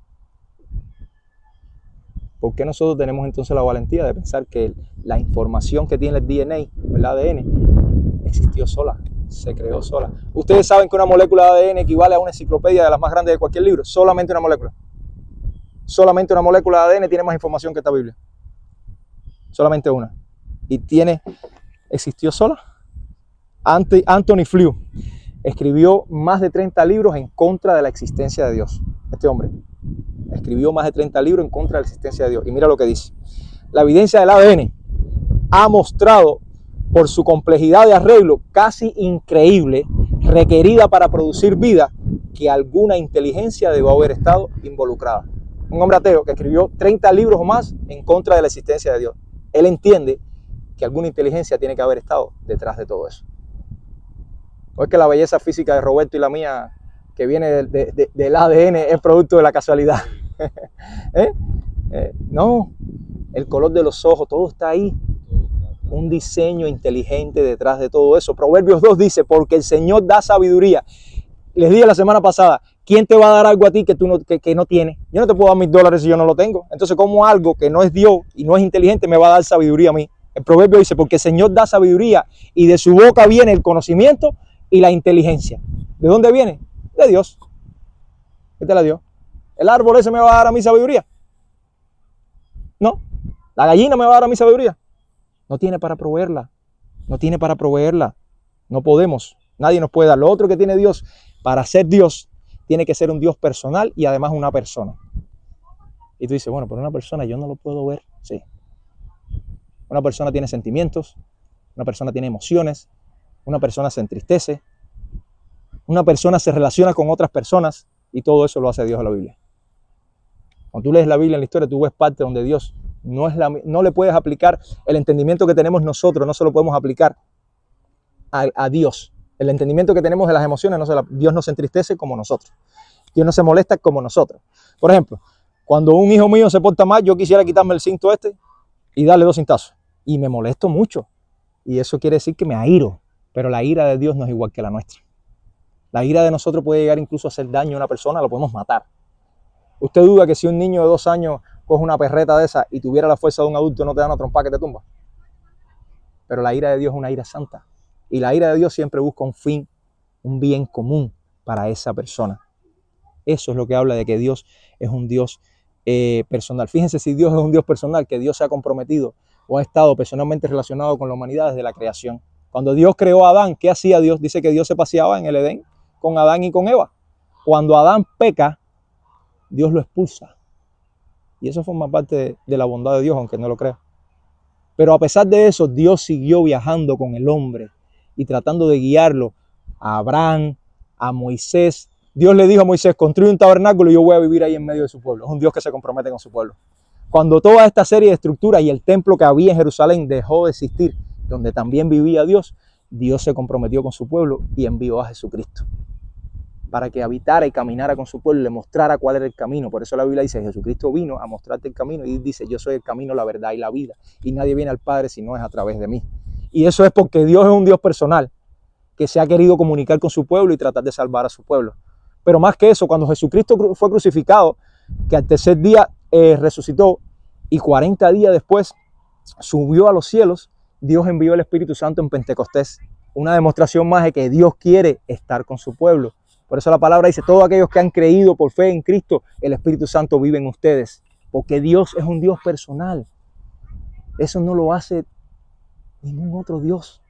¿Por qué nosotros tenemos entonces la valentía de pensar que la información que tiene el DNA, el ADN, existió sola, se creó sola? Ustedes saben que una molécula de ADN equivale a una enciclopedia de las más grandes de cualquier libro. Solamente una molécula. Solamente una molécula de ADN tiene más información que esta Biblia. Solamente una. Y existió sola. Anthony Flew escribió más de 30 libros en contra de la existencia de Dios. Este hombre escribió más de 30 libros en contra de la existencia de Dios. Y mira lo que dice. La evidencia del ADN ha mostrado por su complejidad de arreglo casi increíble, requerida para producir vida, que alguna inteligencia debe haber estado involucrada. Un hombre ateo que escribió 30 libros o más en contra de la existencia de Dios. Él entiende que alguna inteligencia tiene que haber estado detrás de todo eso. No es que la belleza física de Roberto y la mía, que viene del ADN, es producto de la casualidad. No, el color de los ojos, todo está ahí. Un diseño inteligente detrás de todo eso. Proverbios 2 dice, porque el Señor da sabiduría. Les dije la semana pasada, ¿quién te va a dar algo a ti que tú no tienes? Yo no te puedo dar $1000 si yo no lo tengo. Entonces, ¿cómo algo que no es Dios y no es inteligente me va a dar sabiduría a mí? El proverbio dice, porque el Señor da sabiduría y de su boca viene el conocimiento y la inteligencia. ¿De dónde viene? De Dios. ¿Qué te la dio? ¿El árbol ese me va a dar a mí sabiduría? No. ¿La gallina me va a dar a mí sabiduría? No tiene para proveerla. No tiene para proveerla. No podemos. Nadie nos puede dar. Lo otro que tiene Dios, para ser Dios, tiene que ser un Dios personal y además una persona. Y tú dices, bueno, pero una persona yo no lo puedo ver. Sí. Una persona tiene sentimientos, una persona tiene emociones, una persona se entristece, una persona se relaciona con otras personas y todo eso lo hace Dios en la Biblia. Cuando tú lees la Biblia en la historia, tú ves parte donde Dios No le puedes aplicar el entendimiento que tenemos nosotros, no se lo podemos aplicar a Dios. El entendimiento que tenemos de las emociones, Dios no se entristece como nosotros. Dios no se molesta como nosotros. Por ejemplo, cuando un hijo mío se porta mal, yo quisiera quitarme el cinto y darle 2 cintazos. Y me molesto mucho. Y eso quiere decir que me airo. Pero la ira de Dios no es igual que la nuestra. La ira de nosotros puede llegar incluso a hacer daño a una persona, lo podemos matar. ¿Usted duda que si un niño de 2 años coge una perreta de esa y tuviera la fuerza de un adulto, no te da una trompa que te tumba? Pero la ira de Dios es una ira santa. Y la ira de Dios siempre busca un fin, un bien común para esa persona. Eso es lo que habla de que Dios es un Dios personal. Fíjense si Dios es un Dios personal, que Dios se ha comprometido o ha estado personalmente relacionado con la humanidad desde la creación. Cuando Dios creó a Adán, ¿qué hacía Dios? Dice que Dios se paseaba en el Edén con Adán y con Eva. Cuando Adán peca, Dios lo expulsa. Y eso forma parte de la bondad de Dios, aunque no lo crea. Pero a pesar de eso, Dios siguió viajando con el hombre y tratando de guiarlo a Abraham, a Moisés. Dios le dijo a Moisés, construye un tabernáculo y yo voy a vivir ahí en medio de su pueblo. Es un Dios que se compromete con su pueblo. Cuando toda esta serie de estructuras y el templo que había en Jerusalén dejó de existir, donde también vivía Dios, Dios se comprometió con su pueblo y envió a Jesucristo para que habitara y caminara con su pueblo y le mostrara cuál era el camino. Por eso la Biblia dice, Jesucristo vino a mostrarte el camino y dice, yo soy el camino, la verdad y la vida. Y nadie viene al Padre si no es a través de mí. Y eso es porque Dios es un Dios personal que se ha querido comunicar con su pueblo y tratar de salvar a su pueblo. Pero más que eso, cuando Jesucristo fue crucificado, que al tercer día resucitó y 40 días después subió a los cielos, Dios envió el Espíritu Santo en Pentecostés. Una demostración más de que Dios quiere estar con su pueblo. Por eso la palabra dice, todos aquellos que han creído por fe en Cristo, el Espíritu Santo vive en ustedes. Porque Dios es un Dios personal. Eso no lo hace ningún otro Dios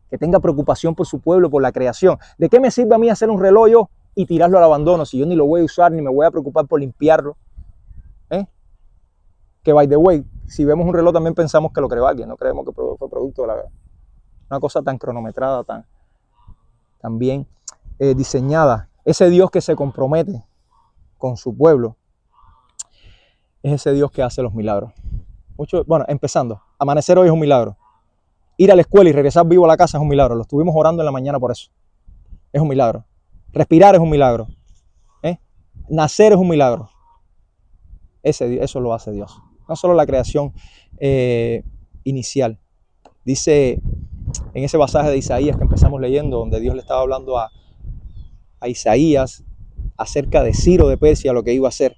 que tenga preocupación por su pueblo, por la creación. ¿De qué me sirve a mí hacer un reloj yo y tirarlo al abandono si yo ni lo voy a usar ni me voy a preocupar por limpiarlo? Que by the way, si vemos un reloj también pensamos que lo creó alguien, no creemos que fue producto de una cosa tan cronometrada, tan bien diseñada. Ese Dios que se compromete con su pueblo es ese Dios que hace los milagros. Empezando, amanecer hoy es un milagro. Ir a la escuela y regresar vivo a la casa es un milagro. Lo estuvimos orando en la mañana por eso. Es un milagro. Respirar es un milagro. Nacer es un milagro. Eso lo hace Dios. No solo la creación inicial. Dice en ese pasaje de Isaías que empezamos leyendo, donde Dios le estaba hablando a Isaías acerca de Ciro de Persia, lo que iba a hacer.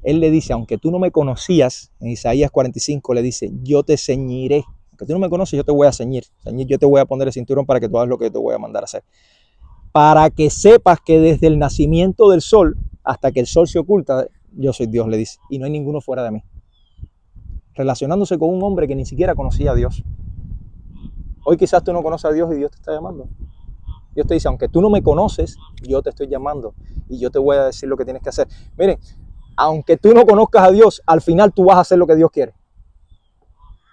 Él le dice, aunque tú no me conocías, en Isaías 45 le dice, yo te ceñiré. Aunque tú no me conoces, yo te voy a ceñir. Yo te voy a poner el cinturón para que tú hagas lo que te voy a mandar a hacer. Para que sepas que desde el nacimiento del sol hasta que el sol se oculta, yo soy Dios, le dice, y no hay ninguno fuera de mí. Relacionándose con un hombre que ni siquiera conocía a Dios. Hoy quizás tú no conoces a Dios y Dios te está llamando. Dios te dice, aunque tú no me conoces, yo te estoy llamando y yo te voy a decir lo que tienes que hacer. Miren, aunque tú no conozcas a Dios, al final tú vas a hacer lo que Dios quiere.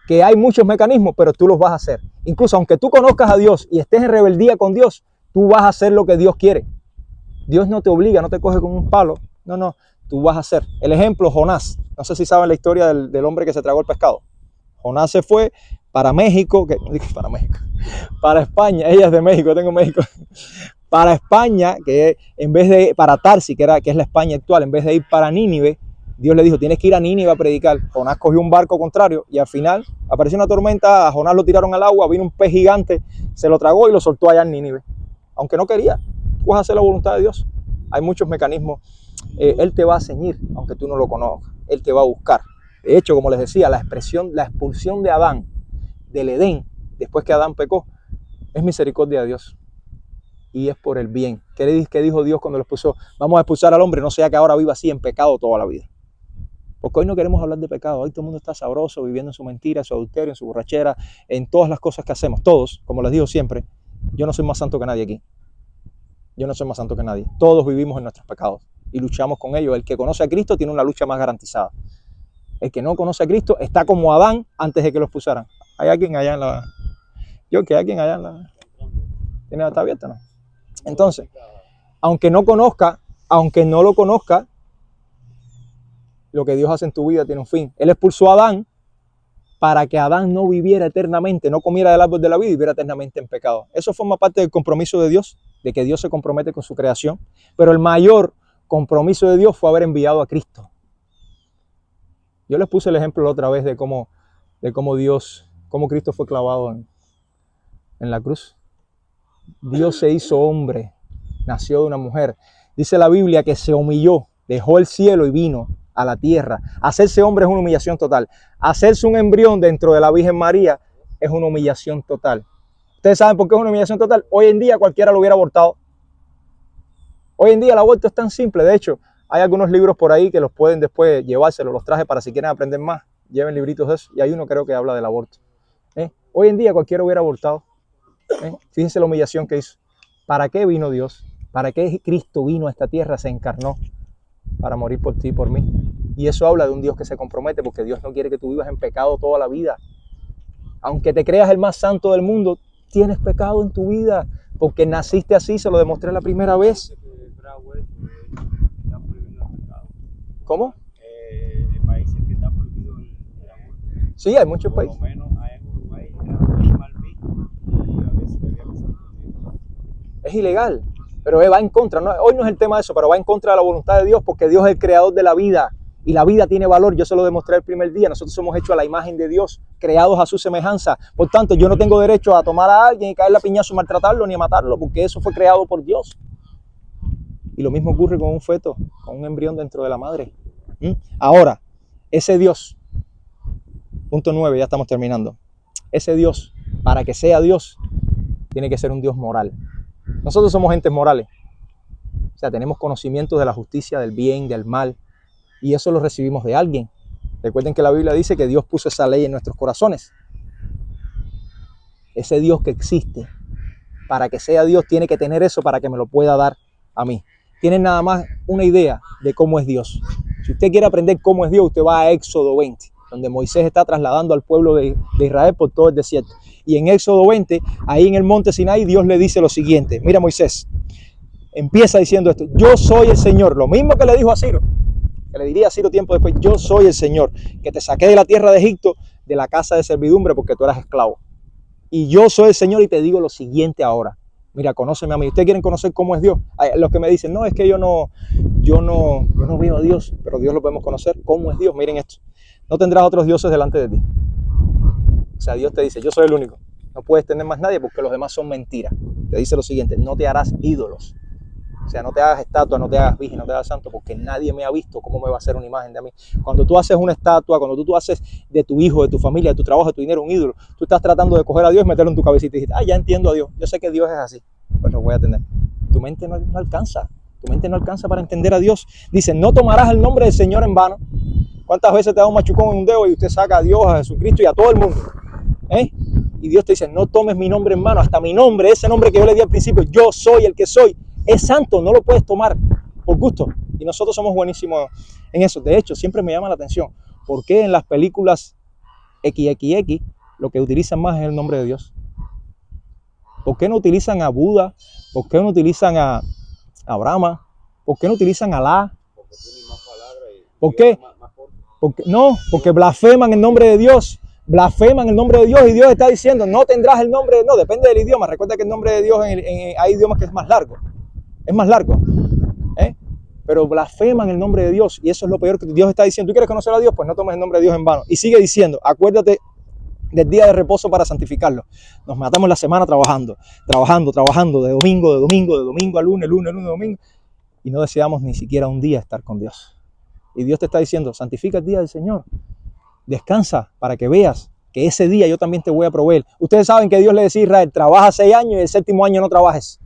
Que hay muchos mecanismos, pero tú los vas a hacer. Incluso aunque tú conozcas a Dios y estés en rebeldía con Dios, tú vas a hacer lo que Dios quiere. Dios no te obliga, no te coge con un palo. No, tú vas a hacer. El ejemplo, Jonás. No sé si saben la historia del hombre que se tragó el pescado. Jonás se fue para México, para España, ella es de México, tengo México, para España, que en vez de, para Tarsis, que es la España actual, en vez de ir para Nínive, Dios le dijo, tienes que ir a Nínive a predicar. Jonás cogió un barco contrario y al final apareció una tormenta, a Jonás lo tiraron al agua, vino un pez gigante, se lo tragó y lo soltó allá en Nínive. Aunque no quería, tú vas a hacer la voluntad de Dios. Hay muchos mecanismos. Él te va a ceñir, aunque tú no lo conozcas. Él te va a buscar. De hecho, como les decía, la expulsión de Adán del Edén, después que Adán pecó, es misericordia de Dios. Y es por el bien. ¿Qué dijo Dios cuando lo expulsó? Vamos a expulsar al hombre, no sea que ahora viva así en pecado toda la vida. Porque hoy no queremos hablar de pecado. Hoy todo el mundo está sabroso, viviendo en su mentira, en su adulterio, en su borrachera, en todas las cosas que hacemos. Todos, como les digo siempre, yo no soy más santo que nadie aquí. Yo no soy más santo que nadie. Todos vivimos en nuestros pecados y luchamos con ellos. El que conoce a Cristo tiene una lucha más garantizada. El que no conoce a Cristo está como Adán antes de que lo expulsaran. ¿Hay alguien allá en la... ¿Hay alguien allá en la... ¿Tiene la está abierta, no? Entonces, aunque no lo conozca, lo que Dios hace en tu vida tiene un fin. Él expulsó a Adán para que Adán no viviera eternamente, no comiera del árbol de la vida y viviera eternamente en pecado. Eso forma parte del compromiso de Dios, de que Dios se compromete con su creación. Pero el mayor compromiso de Dios fue haber enviado a Cristo. Yo les puse el ejemplo la otra vez de cómo Cristo fue clavado en la cruz. Dios se hizo hombre, nació de una mujer. Dice la Biblia que se humilló, dejó el cielo y vino a la tierra. Hacerse hombre es una humillación total. Hacerse un embrión dentro de la Virgen María es una humillación total. ¿Ustedes saben por qué es una humillación total? Hoy en día cualquiera lo hubiera abortado. Hoy en día el aborto es tan simple. De hecho, hay algunos libros por ahí que los pueden después llevárselos, los traje para si quieren aprender más. Lleven libritos de eso. Y hay uno creo que habla del aborto. Hoy en día cualquiera hubiera abortado. Fíjense la humillación que hizo. ¿Para qué vino Dios? ¿Para qué Cristo vino a esta tierra? Se encarnó para morir por ti y por mí. Y eso habla de un Dios que se compromete, porque Dios no quiere que tú vivas en pecado toda la vida. Aunque te creas el más santo del mundo, tienes pecado en tu vida, porque naciste así, se lo demostré la primera vez. ¿Cómo? El país que está prohibido el aborto. Sí, hay muchos países. Por lo menos en Uruguay era muy mal visto y a veces había que ser. Es ilegal, pero va en contra. Hoy no es el tema de eso, pero va en contra de la voluntad de Dios, porque Dios es el creador de la vida y la vida tiene valor. Yo se lo demostré el primer día. Nosotros somos hechos a la imagen de Dios, creados a su semejanza. Por tanto, yo no tengo derecho a tomar a alguien y caerle a piñazo y maltratarlo ni a matarlo, porque eso fue creado por Dios. Y lo mismo ocurre con un feto, con un embrión dentro de la madre. Ahora, ese Dios, punto 9, ya estamos terminando. Ese Dios, para que sea Dios, tiene que ser un Dios moral. Nosotros somos entes morales. O sea, tenemos conocimiento de la justicia, del bien, del mal. Y eso lo recibimos de alguien. Recuerden que la Biblia dice que Dios puso esa ley en nuestros corazones. Ese Dios que existe, para que sea Dios, tiene que tener eso para que me lo pueda dar a mí. Tienen nada más una idea de cómo es Dios. Si usted quiere aprender cómo es Dios, usted va a Éxodo 20, donde Moisés está trasladando al pueblo de Israel por todo el desierto. Y en Éxodo 20, ahí en el monte Sinaí, Dios le dice lo siguiente. Mira, Moisés, empieza diciendo esto: yo soy el Señor. Lo mismo que le dijo a Ciro, que le diría a Ciro tiempo después: yo soy el Señor, que te saqué de la tierra de Egipto, de la casa de servidumbre, porque tú eras esclavo. Y yo soy el Señor y te digo lo siguiente ahora. Mira, conóceme a mí. ¿Ustedes quieren conocer cómo es Dios? Los que me dicen, no, es que yo no veo a Dios, pero Dios lo podemos conocer. ¿Cómo es Dios? Miren esto. No tendrás otros dioses delante de ti. O sea, Dios te dice, yo soy el único. No puedes tener más nadie porque los demás son mentiras. Te dice lo siguiente: no te harás ídolos. O sea, no te hagas estatua, no te hagas virgen, no te hagas santo, porque nadie me ha visto. ¿Cómo me va a hacer una imagen de mí? Cuando tú haces una estatua, cuando tú haces de tu hijo, de tu familia, de tu trabajo, de tu dinero un ídolo, tú estás tratando de coger a Dios y meterlo en tu cabecita y dices, ya entiendo a Dios, yo sé que Dios es así, pues lo voy a tener. Tu mente no alcanza, tu mente no alcanza para entender a Dios. Dice, no tomarás el nombre del Señor en vano. ¿Cuántas veces te da un machucón en un dedo y usted saca a Dios, a Jesucristo y a todo el mundo? Y Dios te dice, no tomes mi nombre en vano, hasta mi nombre, ese nombre que yo le di al principio, yo soy el que soy, es santo, no lo puedes tomar por gusto. Y nosotros somos buenísimos en eso. De hecho, siempre me llama la atención, ¿por qué en las películas XXX lo que utilizan más es el nombre de Dios? ¿Por qué no utilizan a Buda? ¿Por qué no utilizan a Brahma? ¿Por qué no utilizan a Alá? Porque tiene más palabras y ¿Por qué? Porque blasfeman el nombre de Dios. Blasfeman el nombre de Dios y Dios está diciendo, no tendrás el nombre, no, depende del idioma. Recuerda que el nombre de Dios hay idiomas que es más largo. Pero blasfeman el nombre de Dios y eso es lo peor que Dios está diciendo. ¿Tú quieres conocer a Dios? Pues no tomes el nombre de Dios en vano. Y sigue diciendo, acuérdate del día de reposo para santificarlo. Nos matamos la semana trabajando, de domingo a lunes, domingo, y no deseamos ni siquiera un día estar con Dios. Y Dios te está diciendo, santifica el día del Señor. Descansa para que veas que ese día yo también te voy a proveer. Ustedes saben que Dios le decía a Israel, trabaja 6 años y el 7º año no trabajes.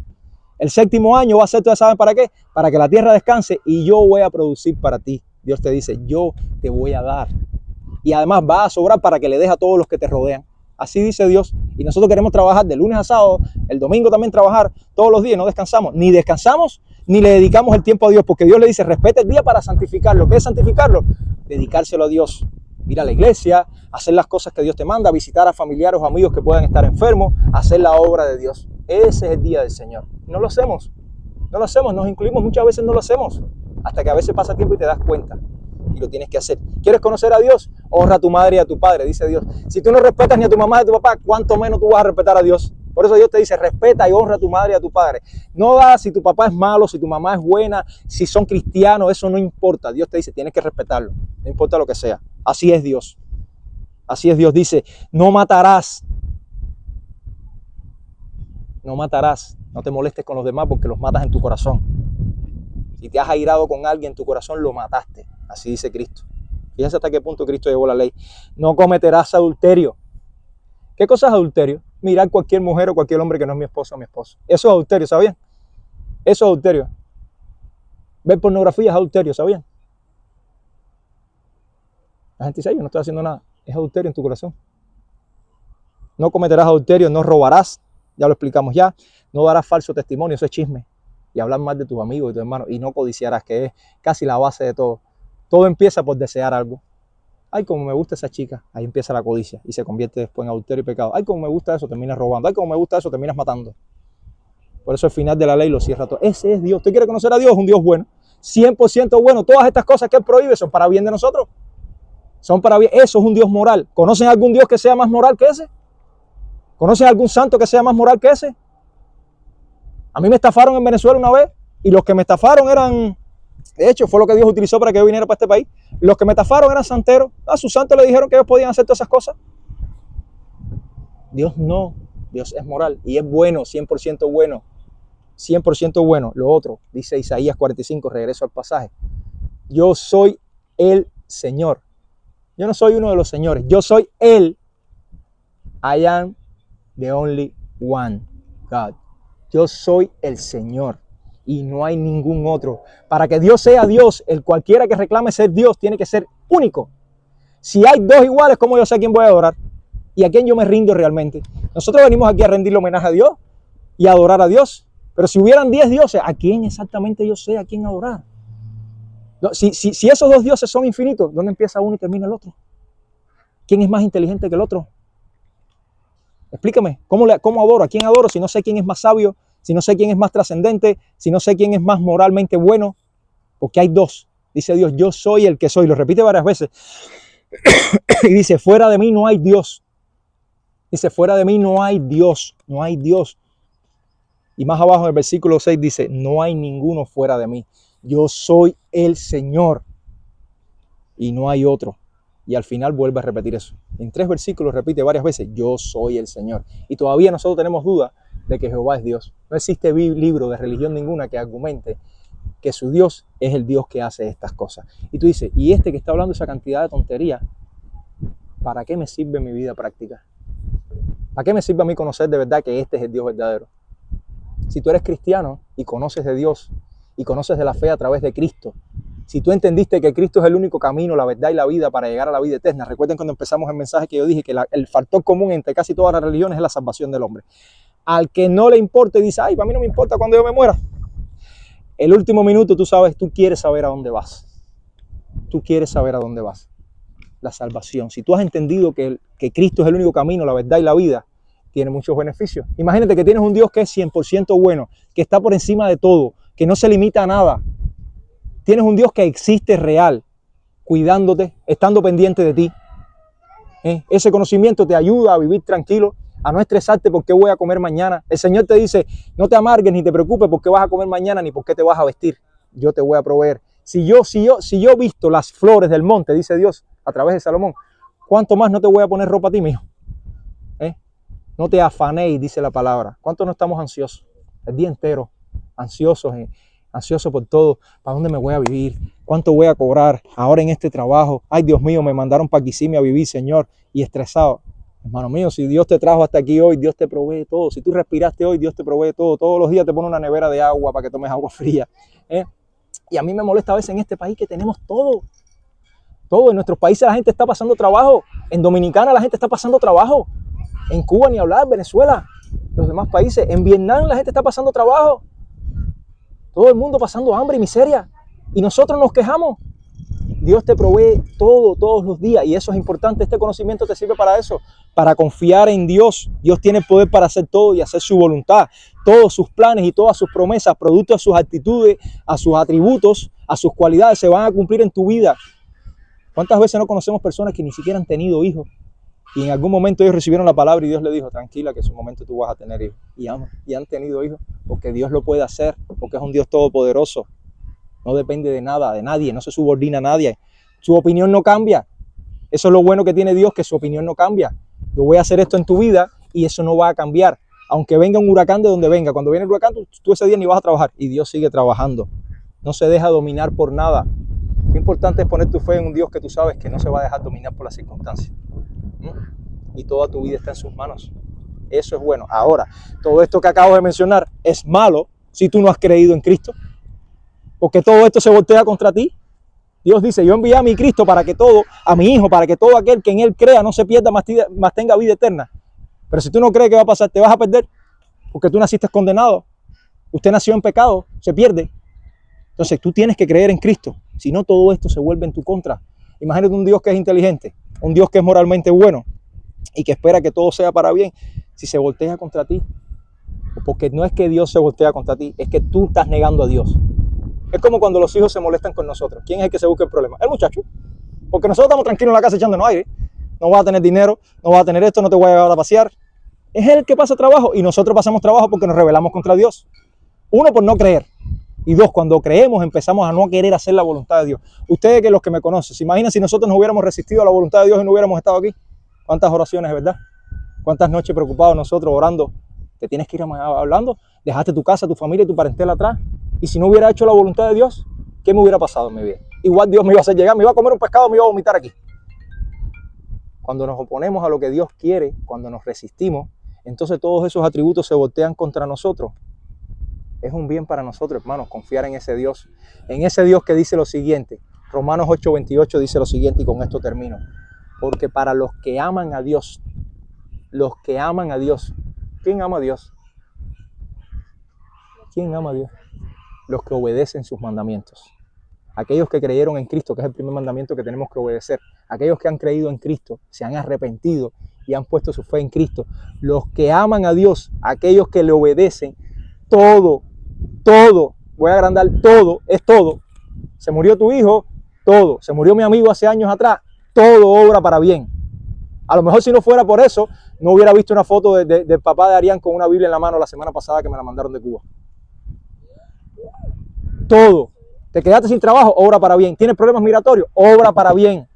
El 7º año va a ser, ¿ustedes saben para qué? Para que la tierra descanse y yo voy a producir para ti. Dios te dice, yo te voy a dar. Y además va a sobrar para que le des a todos los que te rodean. Así dice Dios. Y nosotros queremos trabajar de lunes a sábado, el domingo también trabajar todos los días, no descansamos. Ni descansamos, ni le dedicamos el tiempo a Dios, porque Dios le dice, respeta el día para santificarlo. ¿Qué es santificarlo? Dedicárselo a Dios. Ir a la iglesia, hacer las cosas que Dios te manda, visitar a familiares o amigos que puedan estar enfermos, hacer la obra de Dios. Ese es el día del Señor. No lo hacemos, nos incluimos, muchas veces no lo hacemos, hasta que a veces pasa tiempo y te das cuenta y lo tienes que hacer. ¿Quieres conocer a Dios? Honra a tu madre y a tu padre, dice Dios. Si tú no respetas ni a tu mamá ni a tu papá, ¿cuánto menos tú vas a respetar a Dios? Por eso Dios te dice, respeta y honra a tu madre y a tu padre. No da si tu papá es malo, si tu mamá es buena, si son cristianos, eso no importa. Dios te dice, tienes que respetarlo, no importa lo que sea. Así es Dios. Así es Dios. Dice, no matarás. No matarás. No te molestes con los demás porque los matas en tu corazón. Si te has airado con alguien en tu corazón, lo mataste. Así dice Cristo. Fíjense hasta qué punto Cristo llevó la ley. No cometerás adulterio. ¿Qué cosa es adulterio? Mirar cualquier mujer o cualquier hombre que no es mi esposo o mi esposo. Eso es adulterio, ¿sabían? Eso es adulterio. Ver pornografía es adulterio, ¿sabían? La gente dice, yo no estoy haciendo nada. Es adulterio en tu corazón. No cometerás adulterio, no robarás. Ya lo explicamos ya. No darás falso testimonio, eso es chisme. Y hablar mal de tus amigos y tus hermanos. Y no codiciarás, que es casi la base de todo. Todo empieza por desear algo. Ay, como me gusta esa chica. Ahí empieza la codicia y se convierte después en adulterio y pecado. Ay, como me gusta eso, terminas robando. Ay, como me gusta eso, terminas matando. Por eso el final de la ley lo cierra todo. Ese es Dios. ¿Usted quiere conocer a Dios? Un Dios bueno. 100% bueno. Todas estas cosas que Él prohíbe son para bien de nosotros. Son para bien. Eso es un Dios moral. ¿Conocen algún Dios que sea más moral que ese? ¿Conocen algún santo que sea más moral que ese? A mí me estafaron en Venezuela una vez y los que me estafaron eran, de hecho, fue lo que Dios utilizó para que yo viniera para este país. Los que me estafaron eran santeros. A sus santos le dijeron que ellos podían hacer todas esas cosas. Dios no. Dios es moral y es bueno, 100% bueno. 100% bueno. Lo otro, dice Isaías 45, regreso al pasaje. Yo soy el Señor. Yo no soy uno de los señores. Yo soy Él. I am the only one, God. Yo soy el Señor y no hay ningún otro. Para que Dios sea Dios, el cualquiera que reclame ser Dios tiene que ser único. Si hay dos iguales, ¿cómo yo sé a quién voy a adorar? ¿Y a quién yo me rindo realmente? Nosotros venimos aquí a rendirle homenaje a Dios y a adorar a Dios. Pero si hubieran 10 dioses, ¿a quién exactamente yo sé a quién adorar? Si esos dos dioses son infinitos, ¿dónde empieza uno y termina el otro? ¿Quién es más inteligente que el otro? Explícame, ¿cómo adoro? ¿A quién adoro si no sé quién es más sabio? Si no sé quién es más trascendente, si no sé quién es más moralmente bueno, porque hay dos. Dice Dios, yo soy el que soy. Lo repite varias veces. Y dice, fuera de mí no hay Dios. Dice, fuera de mí no hay Dios, no hay Dios. Y más abajo en el versículo 6 dice, no hay ninguno fuera de mí. Yo soy el Señor y no hay otro. Y al final vuelve a repetir eso. En 3 versículos repite varias veces, yo soy el Señor. Y todavía nosotros tenemos duda de que Jehová es Dios. No existe libro de religión ninguna que argumente que su Dios es el Dios que hace estas cosas. Y tú dices, ¿y este que está hablando esa cantidad de tonterías? ¿Para qué me sirve mi vida práctica? ¿Para qué me sirve a mí conocer de verdad que este es el Dios verdadero? Si tú eres cristiano y conoces de Dios y conoces de la fe a través de Cristo, si tú entendiste que Cristo es el único camino, la verdad y la vida para llegar a la vida eterna. Recuerden cuando empezamos el mensaje que yo dije que el factor común entre casi todas las religiones es la salvación del hombre. Al que no le importe dice, ay, para mí no me importa cuando yo me muera. El último minuto tú quieres saber a dónde vas. Tú quieres saber a dónde vas. La salvación. Si tú has entendido que Cristo es el único camino, la verdad y la vida, tiene muchos beneficios. Imagínate que tienes un Dios que es 100% bueno, que está por encima de todo, que no se limita a nada. Tienes un Dios que existe real, cuidándote, estando pendiente de ti. Ese conocimiento te ayuda a vivir tranquilo, a no estresarte por qué voy a comer mañana. El Señor te dice, no te amargues ni te preocupes por qué vas a comer mañana ni por qué te vas a vestir. Yo te voy a proveer. Si yo he visto las flores del monte, dice Dios a través de Salomón, ¿cuánto más no te voy a poner ropa a ti, mijo? No te afanéis, dice la palabra. ¿Cuánto no estamos ansiosos? El día entero, ansiosos por todo. ¿Para dónde me voy a vivir? ¿Cuánto voy a cobrar ahora en este trabajo? Ay, Dios mío, me mandaron para Kissimmee a vivir, Señor, y estresado. Hermano mío, si Dios te trajo hasta aquí hoy, Dios te provee todo. Si tú respiraste hoy, Dios te provee todo. Todos los días te pone una nevera de agua para que tomes agua fría. Y a mí me molesta a veces en este país que tenemos todo. Todo. En nuestros países la gente está pasando trabajo. En Dominicana la gente está pasando trabajo. En Cuba ni hablar, Venezuela, los demás países. En Vietnam la gente está pasando trabajo. Todo el mundo pasando hambre y miseria. Y nosotros nos quejamos. Dios te provee todo, todos los días. Y eso es importante. Este conocimiento te sirve para eso. Para confiar en Dios. Dios tiene el poder para hacer todo y hacer su voluntad. Todos sus planes y todas sus promesas, producto de sus actitudes, a sus atributos, a sus cualidades, se van a cumplir en tu vida. ¿Cuántas veces no conocemos personas que ni siquiera han tenido hijos? Y en algún momento ellos recibieron la palabra y Dios les dijo, tranquila, que en su momento tú vas a tener hijos. Y han tenido hijos, porque Dios lo puede hacer, porque es un Dios todopoderoso. No depende de nada, de nadie, no se subordina a nadie. Su opinión no cambia. Eso es lo bueno que tiene Dios, que su opinión no cambia. Yo voy a hacer esto en tu vida y eso no va a cambiar. Aunque venga un huracán de donde venga. Cuando viene el huracán, tú ese día ni vas a trabajar. Y Dios sigue trabajando. No se deja dominar por nada. Lo importante es poner tu fe en un Dios que tú sabes que no se va a dejar dominar por las circunstancias. Y toda tu vida está en sus manos. Eso es bueno. Ahora, todo esto que acabo de mencionar es malo si tú no has creído en Cristo. Porque todo esto se voltea contra ti. Dios dice, yo envié a mi Cristo para que todo, a mi Hijo, para que todo aquel que en Él crea no se pierda, más tenga vida eterna. Pero si tú no crees que va a pasar, te vas a perder. Porque tú naciste condenado. Usted nació en pecado, se pierde. Entonces tú tienes que creer en Cristo. Si no, todo esto se vuelve en tu contra. Imagínate un Dios que es inteligente, un Dios que es moralmente bueno y que espera que todo sea para bien. Si se voltea contra ti, porque no es que Dios se voltea contra ti, es que tú estás negando a Dios. Es como cuando los hijos se molestan con nosotros. ¿Quién es el que se busca el problema? El muchacho. Porque nosotros estamos tranquilos en la casa echándonos aire. No vas a tener dinero, no vas a tener esto, no te voy a llevar a pasear. Es él el que pasa trabajo y nosotros pasamos trabajo porque nos rebelamos contra Dios. Uno, por no creer. Y dos, cuando creemos empezamos a no querer hacer la voluntad de Dios. Ustedes, que los que me conocen, ¿se imaginan si nosotros nos hubiéramos resistido a la voluntad de Dios y no hubiéramos estado aquí? ¿Cuántas oraciones, verdad? ¿Cuántas noches preocupados nosotros orando? Te tienes que ir hablando. Dejaste tu casa, tu familia y tu parentela atrás. Y si no hubiera hecho la voluntad de Dios, ¿qué me hubiera pasado en mi vida? Igual Dios me iba a hacer llegar, me iba a comer un pescado, me iba a vomitar aquí. Cuando nos oponemos a lo que Dios quiere, cuando nos resistimos, entonces todos esos atributos se voltean contra nosotros. Es un bien para nosotros, hermanos, confiar en ese Dios que dice lo siguiente. Romanos 8:28 dice lo siguiente, y con esto termino. Porque para los que aman a Dios, ¿quién ama a Dios? ¿Quién ama a Dios? Los que obedecen sus mandamientos. Aquellos que creyeron en Cristo, que es el primer mandamiento que tenemos que obedecer. Aquellos que han creído en Cristo, se han arrepentido y han puesto su fe en Cristo. Los que aman a Dios, aquellos que le obedecen, todo, voy a agrandar, todo, es todo. Se murió tu hijo, todo. Se murió mi amigo hace años atrás, todo obra para bien. A lo mejor si no fuera por eso, no hubiera visto una foto del papá de Arián con una Biblia en la mano la semana pasada que me la mandaron de Cuba. Todo. Te quedaste sin trabajo, obra para bien. ¿Tienes problemas migratorios? Obra para bien.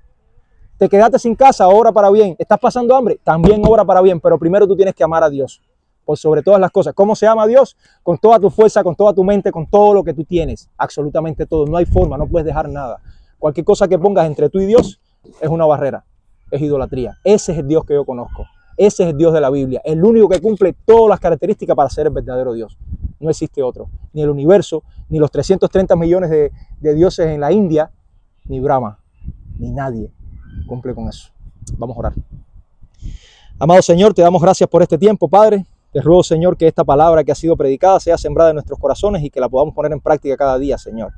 Te quedaste sin casa, obra para bien. ¿Estás pasando hambre? También obra para bien. Pero primero tú tienes que amar a Dios por sobre todas las cosas. ¿Cómo se ama a Dios? Con toda tu fuerza, con toda tu mente, con todo lo que tú tienes. Absolutamente todo. No hay forma, no puedes dejar nada. Cualquier cosa que pongas entre tú y Dios es una barrera, es idolatría. Ese es el Dios que yo conozco. Ese es el Dios de la Biblia. El único que cumple todas las características para ser el verdadero Dios. No existe otro. Ni el universo, ni los 330 millones de dioses en la India, ni Brahma, ni nadie cumple con eso. Vamos a orar. Amado Señor, te damos gracias por este tiempo, Padre. Te ruego, Señor, que esta palabra que ha sido predicada sea sembrada en nuestros corazones y que la podamos poner en práctica cada día, Señor.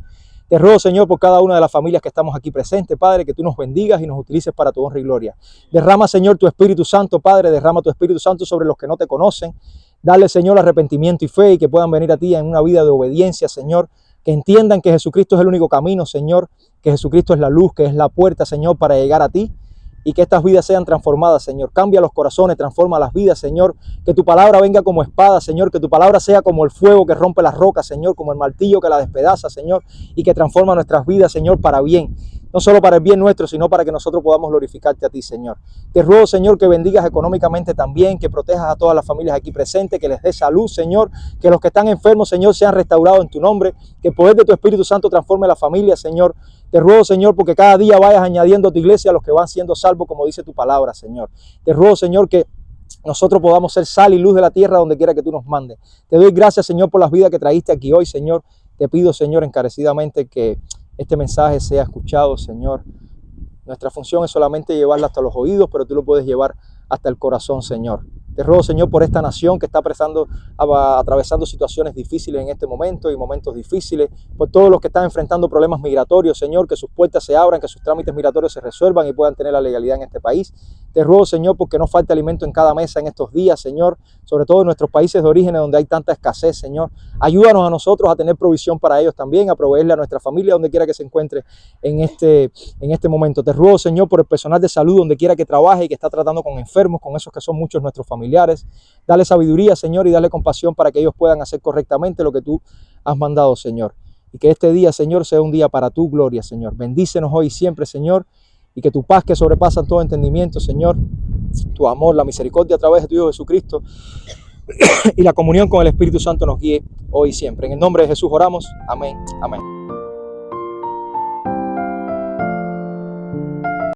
Te ruego, Señor, por cada una de las familias que estamos aquí presentes, Padre, que tú nos bendigas y nos utilices para tu honra y gloria. Derrama, Señor, tu Espíritu Santo, Padre, derrama tu Espíritu Santo sobre los que no te conocen. Dale, Señor, arrepentimiento y fe y que puedan venir a ti en una vida de obediencia, Señor. Que entiendan que Jesucristo es el único camino, Señor. Que Jesucristo es la luz, que es la puerta, Señor, para llegar a ti. Y que estas vidas sean transformadas, Señor. Cambia los corazones, transforma las vidas, Señor. Que tu palabra venga como espada, Señor. Que tu palabra sea como el fuego que rompe las rocas, Señor. Como el martillo que la despedaza, Señor. Y que transforma nuestras vidas, Señor, para bien. No solo para el bien nuestro, sino para que nosotros podamos glorificarte a ti, Señor. Te ruego, Señor, que bendigas económicamente también, que protejas a todas las familias aquí presentes, que les des salud, Señor, que los que están enfermos, Señor, sean restaurados en tu nombre, que el poder de tu Espíritu Santo transforme la familia, Señor. Te ruego, Señor, porque cada día vayas añadiendo a tu iglesia a los que van siendo salvos, como dice tu palabra, Señor. Te ruego, Señor, que nosotros podamos ser sal y luz de la tierra donde quiera que tú nos mandes. Te doy gracias, Señor, por las vidas que trajiste aquí hoy, Señor. Te pido, Señor, encarecidamente que este mensaje sea escuchado, Señor. Nuestra función es solamente llevarlo hasta los oídos, pero tú lo puedes llevar hasta el corazón, Señor. Te ruego, Señor, por esta nación que está atravesando situaciones difíciles en este momento y momentos difíciles, por todos los que están enfrentando problemas migratorios, Señor, que sus puertas se abran, que sus trámites migratorios se resuelvan y puedan tener la legalidad en este país. Te ruego, Señor, porque no falte alimento en cada mesa en estos días, Señor, sobre todo en nuestros países de origen donde hay tanta escasez, Señor. Ayúdanos a nosotros a tener provisión para ellos también, a proveerle a nuestra familia donde quiera que se encuentre en este momento. Te ruego, Señor, por el personal de salud donde quiera que trabaje y que está tratando con enfermos, con esos que son muchos nuestros familiares. Dale sabiduría, Señor, y dale compasión para que ellos puedan hacer correctamente lo que tú has mandado, Señor. Y que este día, Señor, sea un día para tu gloria, Señor. Bendícenos hoy y siempre, Señor. Y que tu paz que sobrepasa todo entendimiento, Señor, tu amor, la misericordia a través de tu Hijo Jesucristo y la comunión con el Espíritu Santo nos guíe hoy y siempre. En el nombre de Jesús oramos. Amén. Amén.